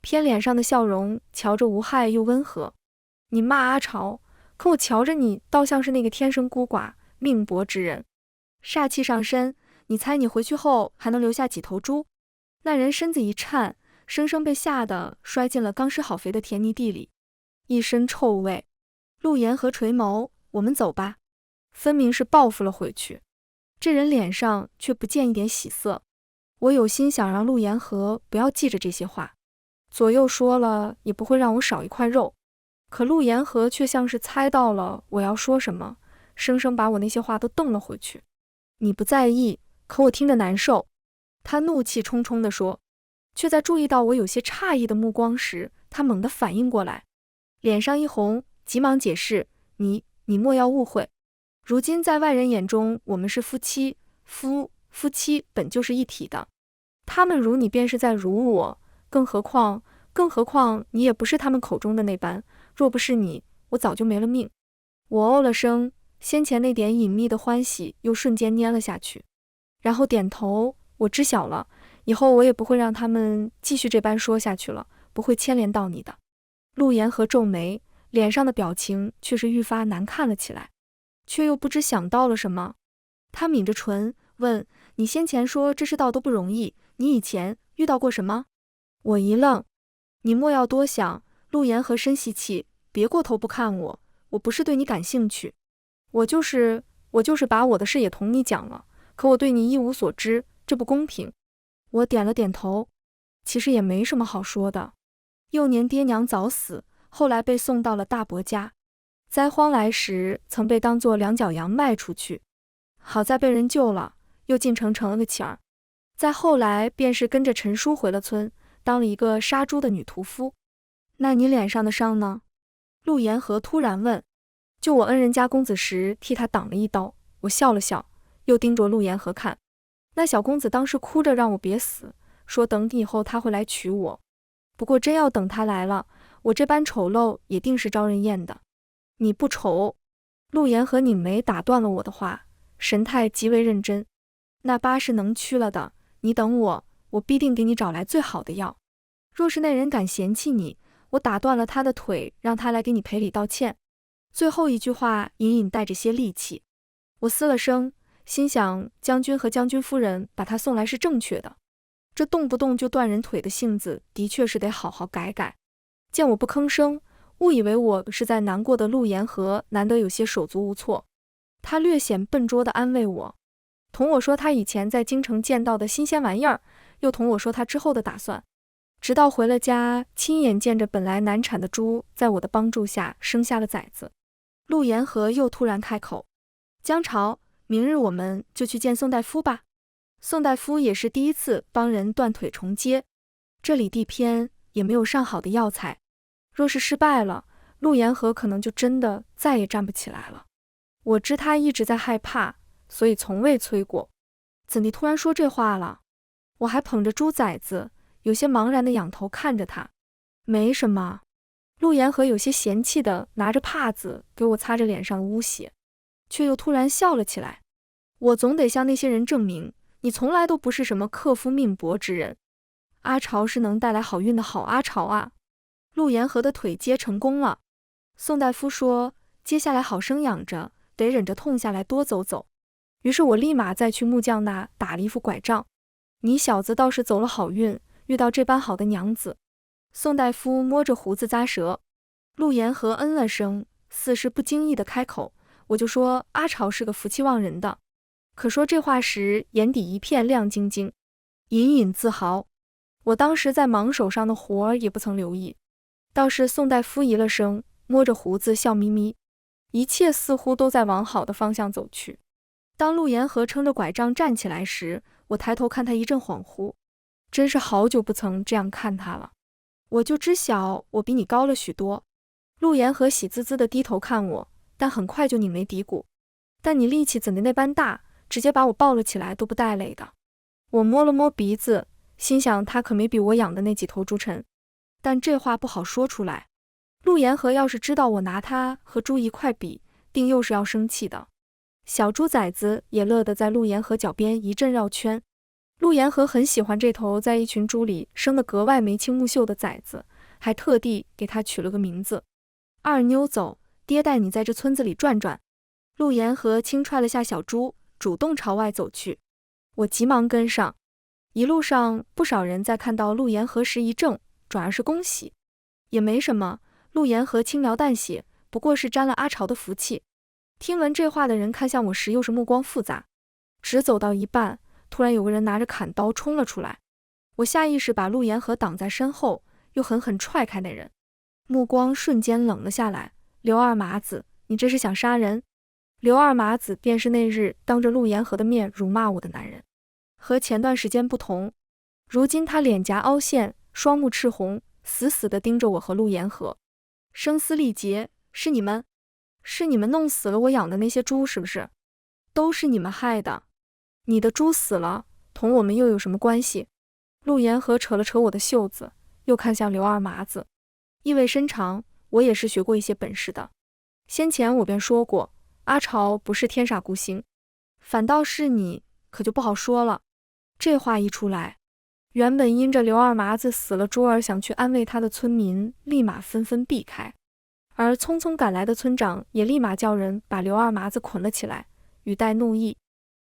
偏脸上的笑容瞧着无害又温和。你骂阿朝，可我瞧着你倒像是那个天生孤寡命薄之人。煞气上身，你猜你回去后还能留下几头猪？那人身子一颤，生生被吓得摔进了刚施好肥的田泥地里，一身臭味。陆言和垂眸，我们走吧。分明是报复了回去。这人脸上却不见一点喜色。我有心想让陆言和不要记着这些话，左右说了也不会让我少一块肉。可陆言和却像是猜到了我要说什么，生生把我那些话都瞪了回去。你不在意，可我听着难受。他怒气冲冲地说，却在注意到我有些诧异的目光时，他猛地反应过来，脸上一红，急忙解释：你莫要误会，如今在外人眼中我们是夫妻，夫妻本就是一体的，他们辱你便是在辱我，更何况你也不是他们口中的那般，若不是你，我早就没了命。我哦了声，先前那点隐秘的欢喜又瞬间蔫了下去，然后点头，我知晓了，以后我也不会让他们继续这般说下去了，不会牵连到你的。陆言和皱眉，脸上的表情却是愈发难看了起来，却又不知想到了什么。他抿着唇问，你先前说这世道都不容易，你以前遇到过什么？我一愣，你莫要多想。陆言和深吸气，别过头不看我，我不是对你感兴趣，我就是把我的事也同你讲了，可我对你一无所知，这不公平。我点了点头，其实也没什么好说的。幼年爹娘早死，后来被送到了大伯家，灾荒来时曾被当作两脚羊卖出去，好在被人救了，又进城成了个乞儿。再后来便是跟着陈叔回了村，当了一个杀猪的女屠夫。那你脸上的伤呢？陆延和突然问。就我恩人家公子时替他挡了一刀。我笑了笑，又盯着陆延和看。那小公子当时哭着让我别死，说等以后他会来娶我。不过真要等他来了，我这般丑陋也定是招人厌的。你不丑。陆延和拧眉打断了我的话，神态极为认真。那疤是能驱了的，你等我，我必定给你找来最好的药。若是那人敢嫌弃你，我打断了他的腿，让他来给你赔礼道歉。最后一句话隐隐带着些戾气。我嘶了声，心想将军和将军夫人把他送来是正确的，这动不动就断人腿的性子的确是得好好改改。见我不吭声，误以为我是在难过的陆延和难得有些手足无措，他略显笨拙地安慰我，同我说他以前在京城见到的新鲜玩意儿，又同我说他之后的打算，直到回了家，亲眼见着本来难产的猪在我的帮助下生下了崽子。陆延和又突然开口，江潮，明日我们就去见宋大夫吧。宋大夫也是第一次帮人断腿重接，这里地偏，也没有上好的药材，若是失败了，陆延和可能就真的再也站不起来了。我知他一直在害怕，所以从未催过。怎地突然说这话了？我还捧着猪崽子，有些茫然地仰头看着他。没什么。陆延和有些嫌弃地拿着帕子给我擦着脸上的污血，却又突然笑了起来。我总得向那些人证明，你从来都不是什么克夫命薄之人。阿朝是能带来好运的好阿朝啊。陆延和的腿接成功了。宋大夫说，接下来好生养着，得忍着痛下来多走走。于是我立马再去木匠那打了一副拐杖。你小子倒是走了好运，遇到这般好的娘子。宋大夫摸着胡子咂舌。陆延和嗯了声，似是不经意的开口，我就说阿朝是个福气旺人的。可说这话时，眼底一片亮晶晶，隐隐自豪。我当时在忙手上的活儿，也不曾留意。倒是宋大夫咦了声，摸着胡子笑眯眯，一切似乎都在往好的方向走去。当陆延和撑着拐杖站起来时，我抬头看他一阵恍惚，真是好久不曾这样看他了。我就知晓我比你高了许多。陆延和喜滋滋地低头看我，但很快就拧眉嘀咕，但你力气怎的那般大，直接把我抱了起来都不带累的。我摸了摸鼻子，心想他可没比我养的那几头猪沉，但这话不好说出来。陆延和要是知道我拿他和猪一块比，定又是要生气的。小猪崽子也乐得在陆延和脚边一阵绕圈。陆延和很喜欢这头在一群猪里生得格外眉清目秀的崽子，还特地给他取了个名字。二妞走，爹带你在这村子里转转。陆延和轻踹了下小猪，主动朝外走去。我急忙跟上。一路上不少人在看到陆延和时一怔，转而是恭喜。也没什么，陆延和轻描淡写，不过是沾了阿朝的福气。听闻这话的人看向我时又是目光复杂。只走到一半，突然有个人拿着砍刀冲了出来，我下意识把陆延和挡在身后，又狠狠踹开那人，目光瞬间冷了下来。刘二麻子，你这是想杀人？刘二麻子便是那日当着陆延和的面辱骂我的男人。和前段时间不同，如今他脸颊凹陷，双目赤红，死死地盯着我和陆延和，声嘶力竭，是你们弄死了我养的那些猪是不是？都是你们害的。你的猪死了，同我们又有什么关系？陆延和扯了扯我的袖子，又看向刘二麻子，意味深长，我也是学过一些本事的。先前我便说过，阿朝不是天煞孤星，反倒是你，可就不好说了。这话一出来，原本因着刘二麻子死了猪儿想去安慰他的村民，立马纷纷避开。而匆匆赶来的村长也立马叫人把刘二麻子捆了起来，语带怒意，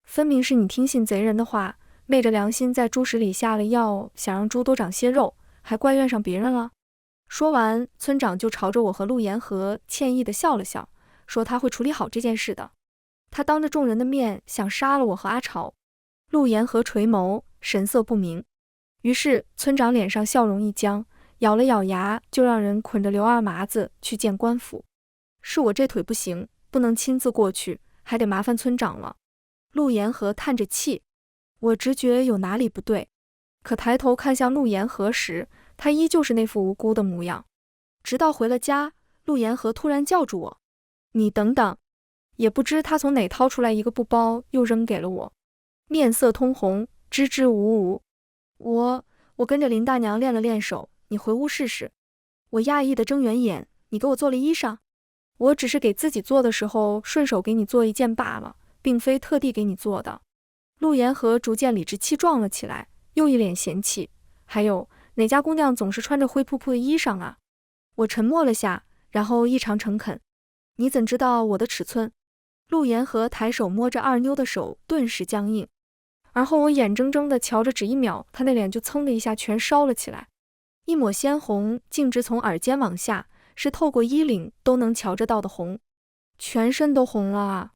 分明是你听信贼人的话，昧着良心在猪食里下了药，想让猪多长些肉，还怪怨上别人了。说完，村长就朝着我和陆延和歉意地笑了笑，说他会处理好这件事的。他当着众人的面想杀了我和阿朝。陆延和垂眸，神色不明。于是村长脸上笑容一僵，咬了咬牙，就让人捆着刘二麻子去见官府。是我这腿不行，不能亲自过去，还得麻烦村长了。陆延河叹着气，我直觉有哪里不对，可抬头看向陆延河时，他依旧是那副无辜的模样。直到回了家，陆延河突然叫住我：“你等等！”也不知他从哪掏出来一个布包，又扔给了我。面色通红，支支吾吾。我跟着林大娘练了练手，你回屋试试。我讶异的睁圆眼，你给我做了衣裳？我只是给自己做的时候顺手给你做一件罢了，并非特地给你做的。陆延河逐渐理直气壮了起来，又一脸嫌弃。还有，哪家姑娘总是穿着灰扑扑的衣裳啊？我沉默了下，然后异常诚恳。你怎知道我的尺寸？陆延河抬手摸着二妞的手顿时僵硬，而后我眼睁睁地瞧着只一秒，他那脸就噌的一下全烧了起来，一抹鲜红径直从耳尖往下，是透过衣领都能瞧着到的红，全身都红了啊！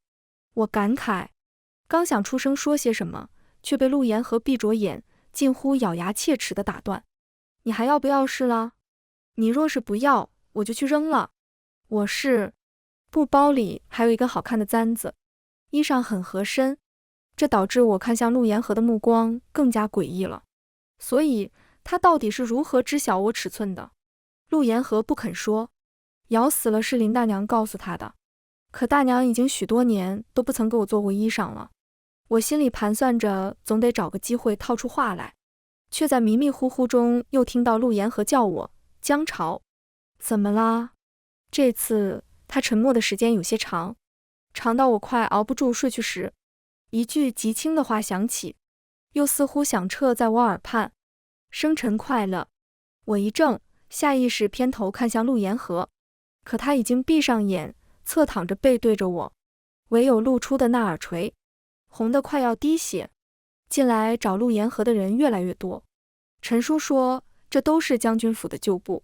我感慨，刚想出声说些什么，却被陆延河闭着眼，近乎咬牙切齿地打断。你还要不要试了？你若是不要，我就去扔了。我是。布包里还有一根好看的簪子，衣裳很合身，这导致我看向陆延河的目光更加诡异了。所以他到底是如何知晓我尺寸的？陆延河不肯说，咬死了是林大娘告诉他的。可大娘已经许多年都不曾给我做过衣裳了。我心里盘算着，总得找个机会套出话来，却在迷迷糊糊中又听到陆延河叫我江潮。怎么啦？这次他沉默的时间有些长，长到我快熬不住睡去时，一句极轻的话响起，又似乎响彻在我耳畔：生辰快乐。我一怔，下意识偏头看向陆延河，可他已经闭上眼，侧躺着背对着我，唯有露出的那耳垂红得快要滴血。近来找陆延河的人越来越多，陈叔说这都是将军府的旧部。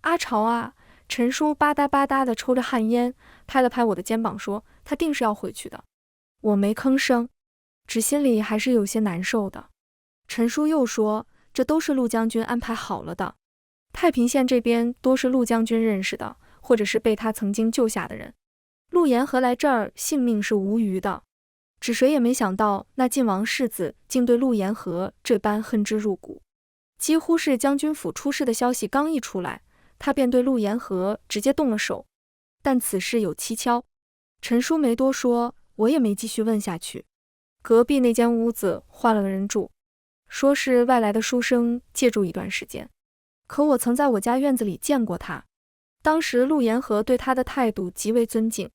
阿潮啊！陈叔吧嗒吧嗒地抽着旱烟，拍了拍我的肩膀说：“他定是要回去的。”我没吭声，只心里还是有些难受的。陈叔又说：“这都是陆将军安排好了的。太平县这边多是陆将军认识的，或者是被他曾经救下的人。陆延河来这儿，性命是无虞的。只谁也没想到，那晋王世子竟对陆延河这般恨之入骨。几乎是将军府出事的消息刚一出来，他便对陆延河直接动了手，但此事有蹊跷。陈叔没多说，我也没继续问下去。隔壁那间屋子换了个人住，说是外来的书生借住一段时间。可我曾在我家院子里见过他，当时陆延河对他的态度极为尊敬，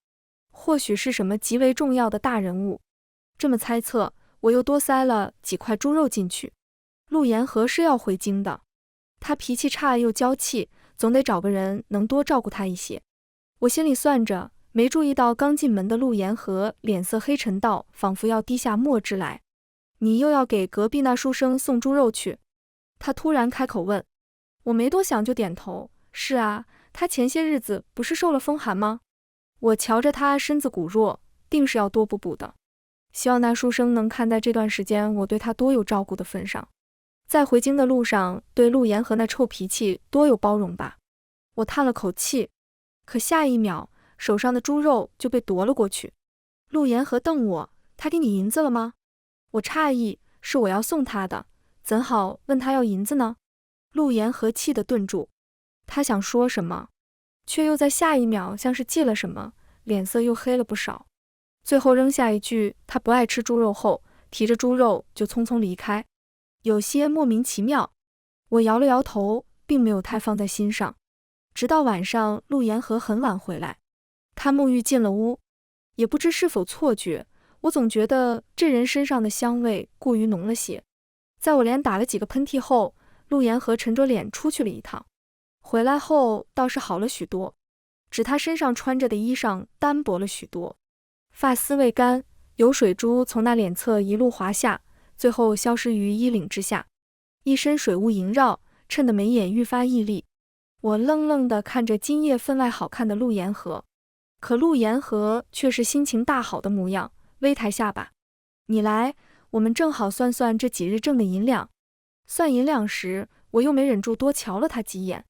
或许是什么极为重要的大人物。这么猜测，我又多塞了几块猪肉进去。陆延河是要回京的，他脾气差又娇气，总得找个人能多照顾他一些。我心里算着，没注意到刚进门的陆延河脸色黑沉到仿佛要滴下墨汁来。你又要给隔壁那书生送猪肉去？他突然开口问。我没多想就点头，是啊，他前些日子不是受了风寒吗？我瞧着他身子骨弱，定是要多补补的。希望那书生能看在这段时间我对他多有照顾的份上，在回京的路上对陆延河那臭脾气多有包容吧。我叹了口气，可下一秒手上的猪肉就被夺了过去。陆延河瞪我，他给你银子了吗？我诧异，是我要送他的，怎好问他要银子呢？陆延河气得顿住，他想说什么，却又在下一秒像是记了什么，脸色又黑了不少。最后扔下一句他不爱吃猪肉后，提着猪肉就匆匆离开，有些莫名其妙。我摇了摇头，并没有太放在心上。直到晚上，陆延河很晚回来，他沐浴进了屋，也不知是否错觉，我总觉得这人身上的香味过于浓了些。在我连打了几个喷嚏后，陆延河沉着脸出去了一趟，回来后倒是好了许多，只他身上穿着的衣裳单薄了许多，发丝未干，有水珠从那脸侧一路滑下，最后消失于衣领之下，一身水雾萦绕，衬得眉眼愈发屹立。我愣愣地看着今夜分外好看的陆延河，可陆延河却是心情大好的模样，微抬下巴：你来，我们正好算算这几日挣的银两。算银两时，我又没忍住多瞧了他几眼。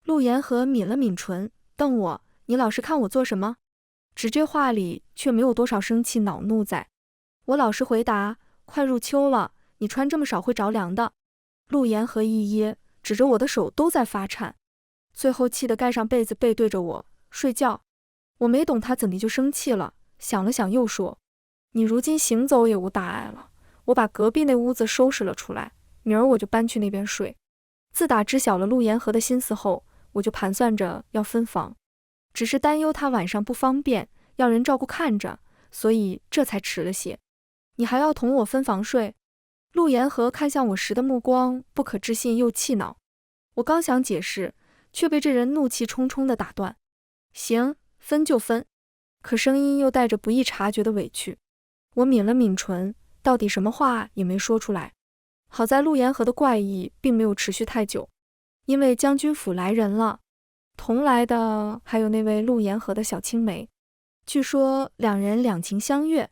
陆延河抿了抿唇，瞪我：你老是看我做什么？只这话里却没有多少生气恼怒在。我老实回答，快入秋了，你穿这么少会着凉的。陆言和一噎，指着我的手都在发颤，最后气得盖上被子背对着我睡觉。我没懂他怎地就生气了，想了想又说，你如今行走也无大碍了，我把隔壁那屋子收拾了出来，明儿我就搬去那边睡。自打知晓了陆言和的心思后，我就盘算着要分房，只是担忧他晚上不方便，要人照顾看着，所以这才迟了些。你还要同我分房睡？陆言和看向我时的目光不可置信又气恼，我刚想解释，却被这人怒气冲冲地打断。行，分就分，可声音又带着不易察觉的委屈。我抿了抿唇，到底什么话也没说出来。好在陆言和的怪异并没有持续太久，因为将军府来人了，同来的还有那位陆言和的小青梅。据说两人两情相悦，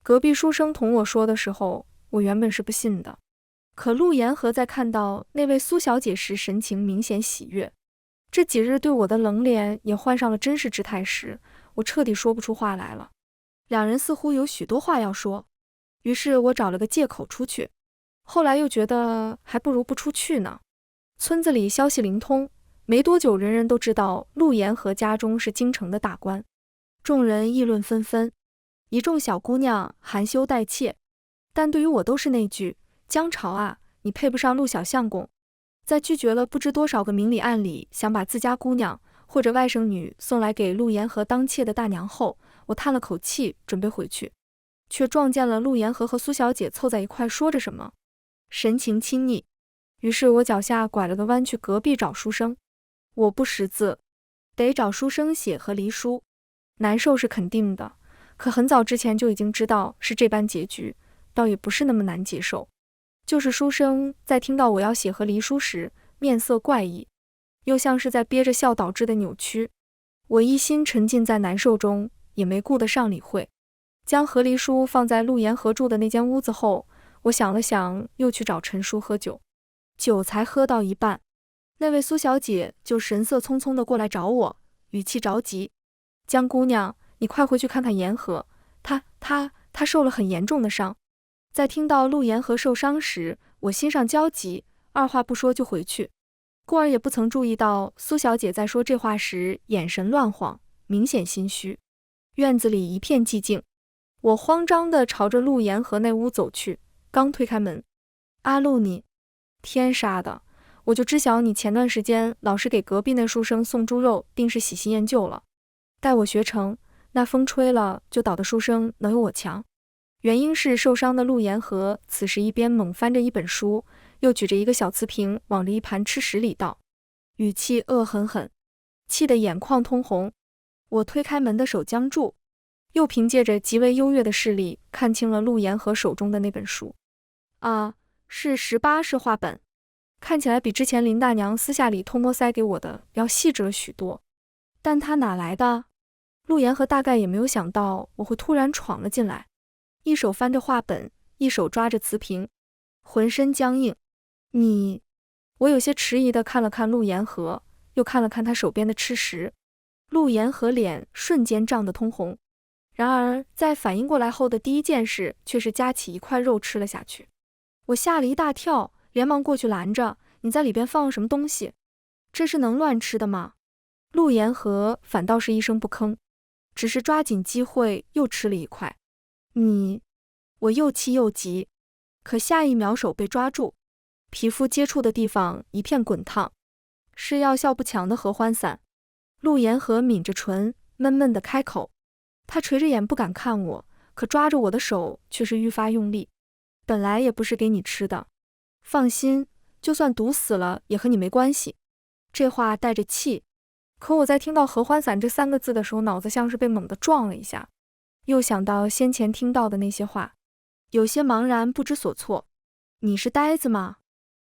隔壁书生同我说的时候，我原本是不信的。可陆言和在看到那位苏小姐时神情明显喜悦，这几日对我的冷脸也换上了真实之态时，我彻底说不出话来了。两人似乎有许多话要说，于是我找了个借口出去，后来又觉得还不如不出去呢。村子里消息灵通，没多久人人都知道陆言和家中是京城的大官，众人议论纷纷，一众小姑娘含羞带怯，但对于我都是那句江潮啊，你配不上陆小相公。在拒绝了不知多少个明里暗里想把自家姑娘或者外甥女送来给陆言和当妾的大娘后，我叹了口气准备回去，却撞见了陆言和苏小姐凑在一块说着什么，神情亲昵。于是我脚下拐了个弯去隔壁找书生。我不识字，得找书生写和离书，难受是肯定的，可很早之前就已经知道是这般结局，倒也不是那么难接受。就是书生在听到我要写和离书时，面色怪异，又像是在憋着笑导致的扭曲。我一心沉浸在难受中，也没顾得上理会。将和离书放在陆言和住的那间屋子后，我想了想，又去找陈叔喝酒。酒才喝到一半，那位苏小姐就神色匆匆地过来找我，语气着急：江姑娘，你快回去看看言和，他受了很严重的伤。在听到陆言和受伤时，我心上焦急，二话不说就回去。故而也不曾注意到苏小姐在说这话时眼神乱晃，明显心虚。院子里一片寂静，我慌张地朝着陆言和那屋走去，刚推开门，阿陆你，天杀的，我就知晓你前段时间老是给隔壁那书生送猪肉，定是喜新厌旧了。待我学成，那风吹了就倒的书生能有我强？原因是受伤的陆言和此时一边猛翻着一本书，又举着一个小瓷瓶往着一盘吃食里倒，语气恶狠狠，气得眼眶通红。我推开门的手僵住，又凭借着极为优越的视力看清了陆言和手中的那本书。啊，是18式画本，看起来比之前林大娘私下里偷摸塞给我的要细致了许多。但他哪来的？陆言和大概也没有想到我会突然闯了进来，一手翻着画本，一手抓着瓷瓶，浑身僵硬。你……我有些迟疑地看了看陆言和，又看了看他手边的吃食。陆言和脸瞬间涨得通红，然而在反应过来后的第一件事却是夹起一块肉吃了下去。我吓了一大跳，连忙过去拦着，你在里边放了什么东西？这是能乱吃的吗？陆言和反倒是一声不吭，只是抓紧机会又吃了一块。你……我又气又急，可下一秒手被抓住，皮肤接触的地方一片滚烫，是药效不强的合欢散。陆言和抿着唇，闷闷地开口。他垂着眼不敢看我，可抓着我的手却是愈发用力。本来也不是给你吃的，放心，就算毒死了也和你没关系。这话带着气，可我在听到合欢散这3个字的时候，脑子像是被猛地撞了一下，又想到先前听到的那些话，有些茫然不知所措。你是呆子吗？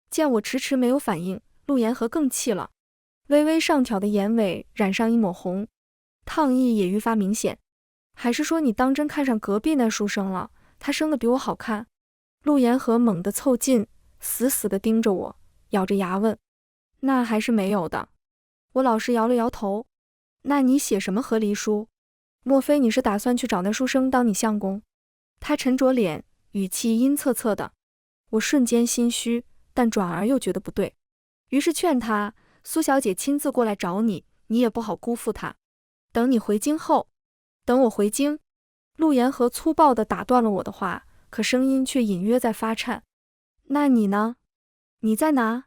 见我迟迟没有反应，陆言和更气了，微微上挑的眼尾染上一抹红，烫意也愈发明显。还是说你当真看上隔壁那书生了？他生得比我好看？陆言和猛地凑近，死死地盯着我，咬着牙问。那还是没有的。我老实摇了摇头。那你写什么和离书？莫非你是打算去找那书生当你相公？他沉着脸，语气阴恻恻的。我瞬间心虚，但转而又觉得不对，于是劝他，苏小姐亲自过来找你，你也不好辜负她。等你回京后，等我回京。陆言和粗暴地打断了我的话，可声音却隐约在发颤。那你呢？你在哪？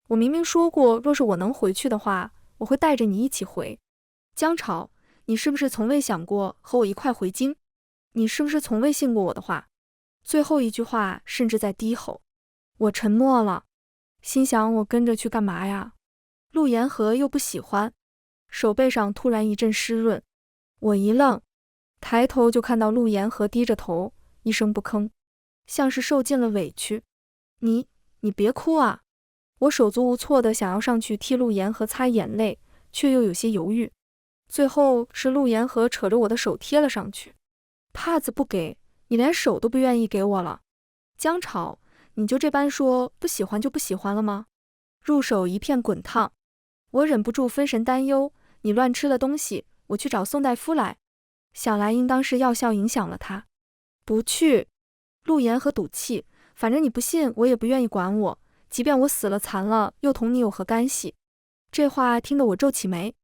我明明说过，若是我能回去的话，我会带着你一起回。江潮，你是不是从未想过和我一块回京？你是不是从未信过我的话？最后一句话甚至在低吼。我沉默了，心想我跟着去干嘛呀？陆言和又不喜欢。手背上突然一阵湿润，我一愣，抬头就看到陆言和低着头，一声不吭，像是受尽了委屈。你别哭啊！我手足无措的想要上去替陆言和擦眼泪，却又有些犹豫。最后是陆言和扯着我的手贴了上去。帕子不给，你连手都不愿意给我了。江潮，你就这般说不喜欢就不喜欢了吗？入手一片滚烫，我忍不住分神担忧，你乱吃了东西，我去找宋大夫来。想来应当是药效影响了他。不去。陆言和赌气，反正你不信，我也不愿意管我，即便我死了残了，又同你有何干系？这话听得我皱起眉，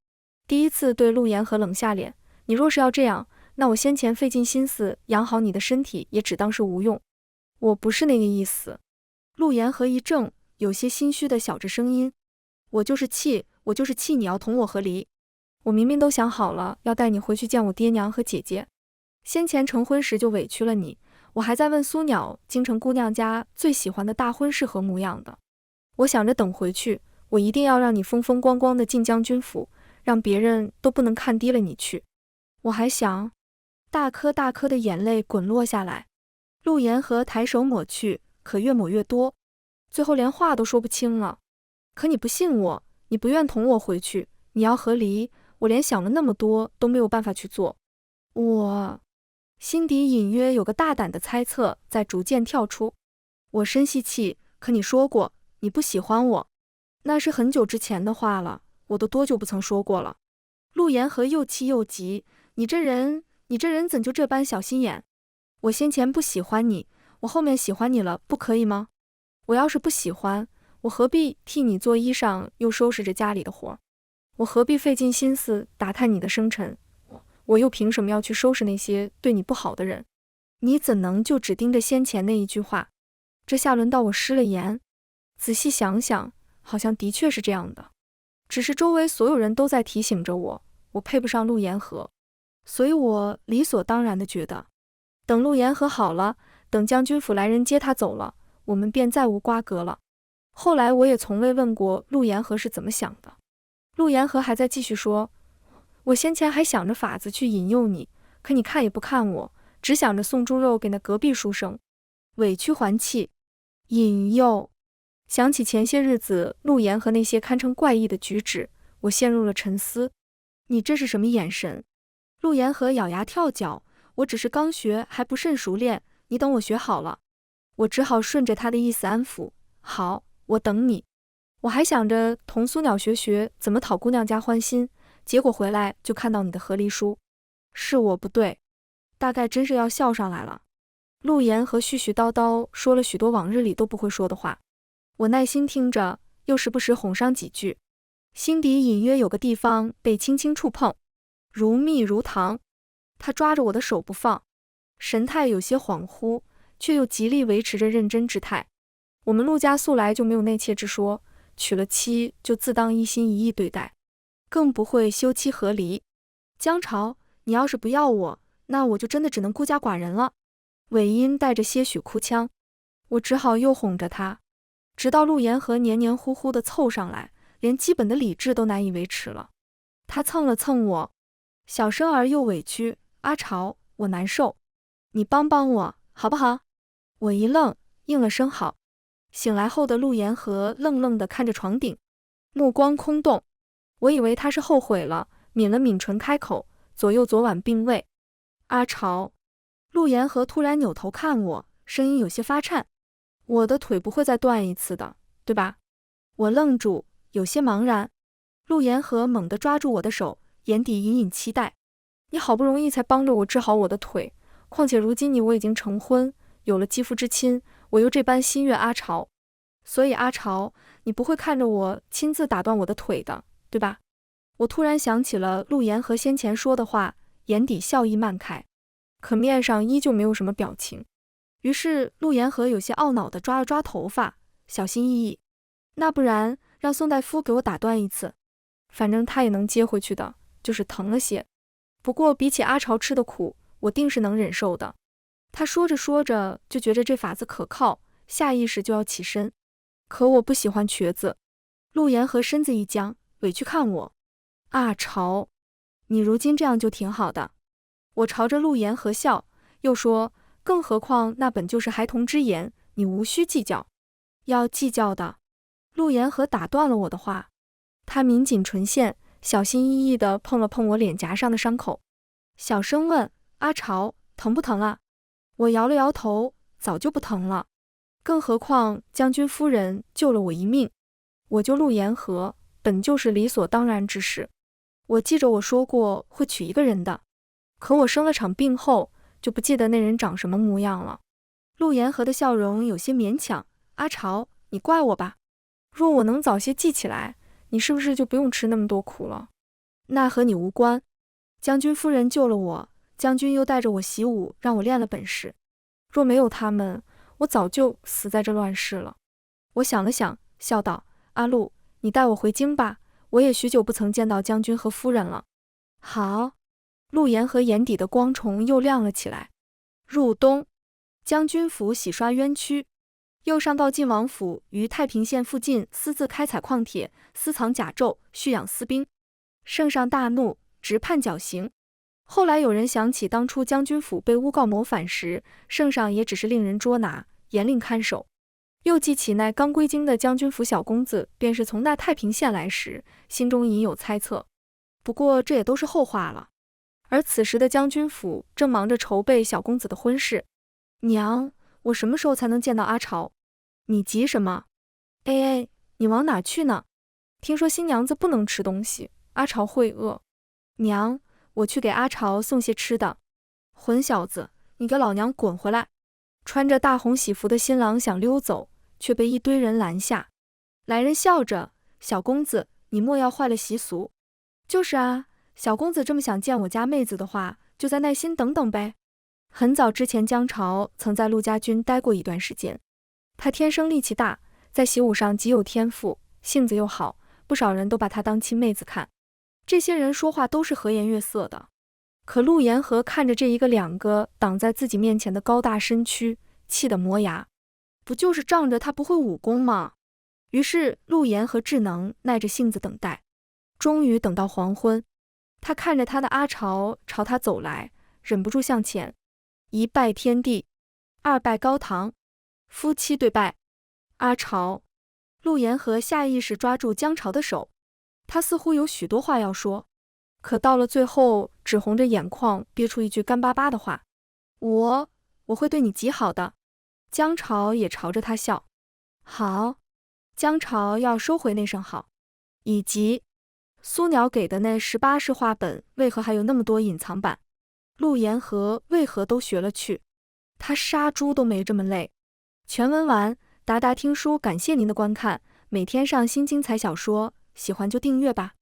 第一次对陆言和冷下脸。你若是要这样，那我先前费尽心思养好你的身体，也只当是无用。我不是那个意思。陆言和一怔，有些心虚的小着声音。我就是气你要同我和离。我明明都想好了，要带你回去见我爹娘和姐姐。先前成婚时就委屈了你，我还在问苏鸟京城姑娘家最喜欢的大婚是何模样的。我想着等回去，我一定要让你风风光光的进将军府，让别人都不能看低了你去。我还想……大颗大颗的眼泪滚落下来，陆言和抬手抹去，可越抹越多，最后连话都说不清了。可你不信我，你不愿同我回去，你要和离，我连想了那么多都没有办法去做。我心底隐约有个大胆的猜测在逐渐跳出。我深吸气，可你说过你不喜欢我，那是很久之前的话了，我都多久不曾说过了。陆言和又气又急，你这人怎就这般小心眼？我先前不喜欢你，我后面喜欢你了，不可以吗？我要是不喜欢，我何必替你做衣裳，又收拾着家里的活？我何必费尽心思打探你的生辰？我又凭什么要去收拾那些对你不好的人？你怎能就只盯着先前那一句话？这下轮到我失了言。仔细想想，好像的确是这样的。只是周围所有人都在提醒着我，我配不上陆言和，所以我理所当然地觉得，等陆言和好了，等将军府来人接他走了，我们便再无瓜葛了。后来我也从未问过陆言和是怎么想的。陆言和还在继续说，我先前还想着法子去引诱你，可你看也不看我，只想着送猪肉给那隔壁书生，委屈还气。引诱。想起前些日子陆言和那些堪称怪异的举止，我陷入了沉思。你这是什么眼神？陆言和咬牙跳脚，我只是刚学，还不甚熟练，你等我学好了。我只好顺着他的意思安抚，好，我等你。我还想着同苏鸟学怎么讨姑娘家欢心，结果回来就看到你的和离书。是我不对，大概真是要笑上来了。陆言和絮絮叨叨说了许多往日里都不会说的话，我耐心听着，又时不时哄上几句，心底隐约有个地方被轻轻触碰，如蜜如糖。他抓着我的手不放，神态有些恍惚，却又极力维持着认真之态。我们陆家素来就没有内妾之说，娶了妻就自当一心一意对待，更不会休妻和离。江潮，你要是不要我，那我就真的只能孤家寡人了。尾音带着些许哭腔，我只好又哄着他，直到陆言和黏黏糊糊地凑上来，连基本的理智都难以维持了。他蹭了蹭我，小声而又委屈，阿潮，我难受，你帮帮我好不好？我一愣，应了声好。醒来后的陆言和愣愣地看着床顶，目光空洞。我以为他是后悔了，抿了抿唇开口，左右昨晚并未。阿潮。陆言和突然扭头看我，声音有些发颤，我的腿不会再断一次的，对吧？我愣住，有些茫然。陆言和猛地抓住我的手，眼底隐隐期待。你好不容易才帮着我治好我的腿，况且如今我已经成婚，有了肌肤之亲，我又这般心悦阿朝，所以阿朝，你不会看着我亲自打断我的腿的，对吧？我突然想起了陆言和先前说的话，眼底笑意漫开，可面上依旧没有什么表情。于是陆言和有些懊恼地抓了抓头发，小心翼翼，那不然让宋大夫给我打断一次，反正他也能接回去的，就是疼了些。不过比起阿朝吃的苦，我定是能忍受的。他说着说着就觉着这法子可靠，下意识就要起身。可我不喜欢瘸子。陆言和身子一僵，委屈看我。阿朝，你如今这样就挺好的。我朝着陆言和笑，又说，更何况那本就是孩童之言，你无需计较。要计较的。陆言和打断了我的话，他抿紧唇线，小心翼翼地碰了碰我脸颊上的伤口，小声问，阿朝，疼不疼啊？我摇了摇头，早就不疼了。更何况将军夫人救了我一命，我救陆言和本就是理所当然之事。我记着我说过会娶一个人的，可我生了场病后就不记得那人长什么模样了。陆言和的笑容有些勉强，阿朝，你怪我吧？若我能早些记起来，你是不是就不用吃那么多苦了？那和你无关。将军夫人救了我，将军又带着我习武，让我练了本事。若没有他们，我早就死在这乱世了。我想了想，笑道，阿陆，你带我回京吧，我也许久不曾见到将军和夫人了。好。陆言和眼底的光虫又亮了起来。入冬，将军府洗刷冤屈，又上告晋王府于太平县附近私自开采矿铁，私藏甲胄，蓄养私兵。圣上大怒，直判绞刑。后来有人想起当初将军府被诬告谋反时，圣上也只是令人捉拿，严令看守。又记起那刚归京的将军府小公子便是从那太平县来时，心中隐有猜测。不过这也都是后话了。而此时的将军府正忙着筹备小公子的婚事。娘，我什么时候才能见到阿朝？你急什么？哎，你往哪去呢？听说新娘子不能吃东西，阿朝会饿。娘，我去给阿朝送些吃的。混小子，你给老娘滚回来！穿着大红喜服的新郎想溜走，却被一堆人拦下。来人笑着，小公子，你莫要坏了习俗。就是啊，小公子这么想见我家妹子的话，就再耐心等等呗。很早之前，姜潮曾在陆家军待过一段时间。他天生力气大，在习武上极有天赋，性子又好，不少人都把他当亲妹子看。这些人说话都是和颜悦色的，可陆言和看着这一个两个挡在自己面前的高大身躯，气得磨牙。不就是仗着他不会武功吗？于是陆言和智能耐着性子等待，终于等到黄昏。他看着他的阿朝朝他走来，忍不住向前，一拜天地，二拜高堂，夫妻对拜。阿朝，陆言和下意识抓住姜潮的手，他似乎有许多话要说，可到了最后只红着眼眶憋出一句干巴巴的话，我会对你极好的。姜潮也朝着他笑。好。姜潮要收回那声好，以及苏鸟给的那18式话本为何还有那么多隐藏版？陆言和为何都学了去？他杀猪都没这么累。全文完，达达听书感谢您的观看，每天上新精彩小说，喜欢就订阅吧。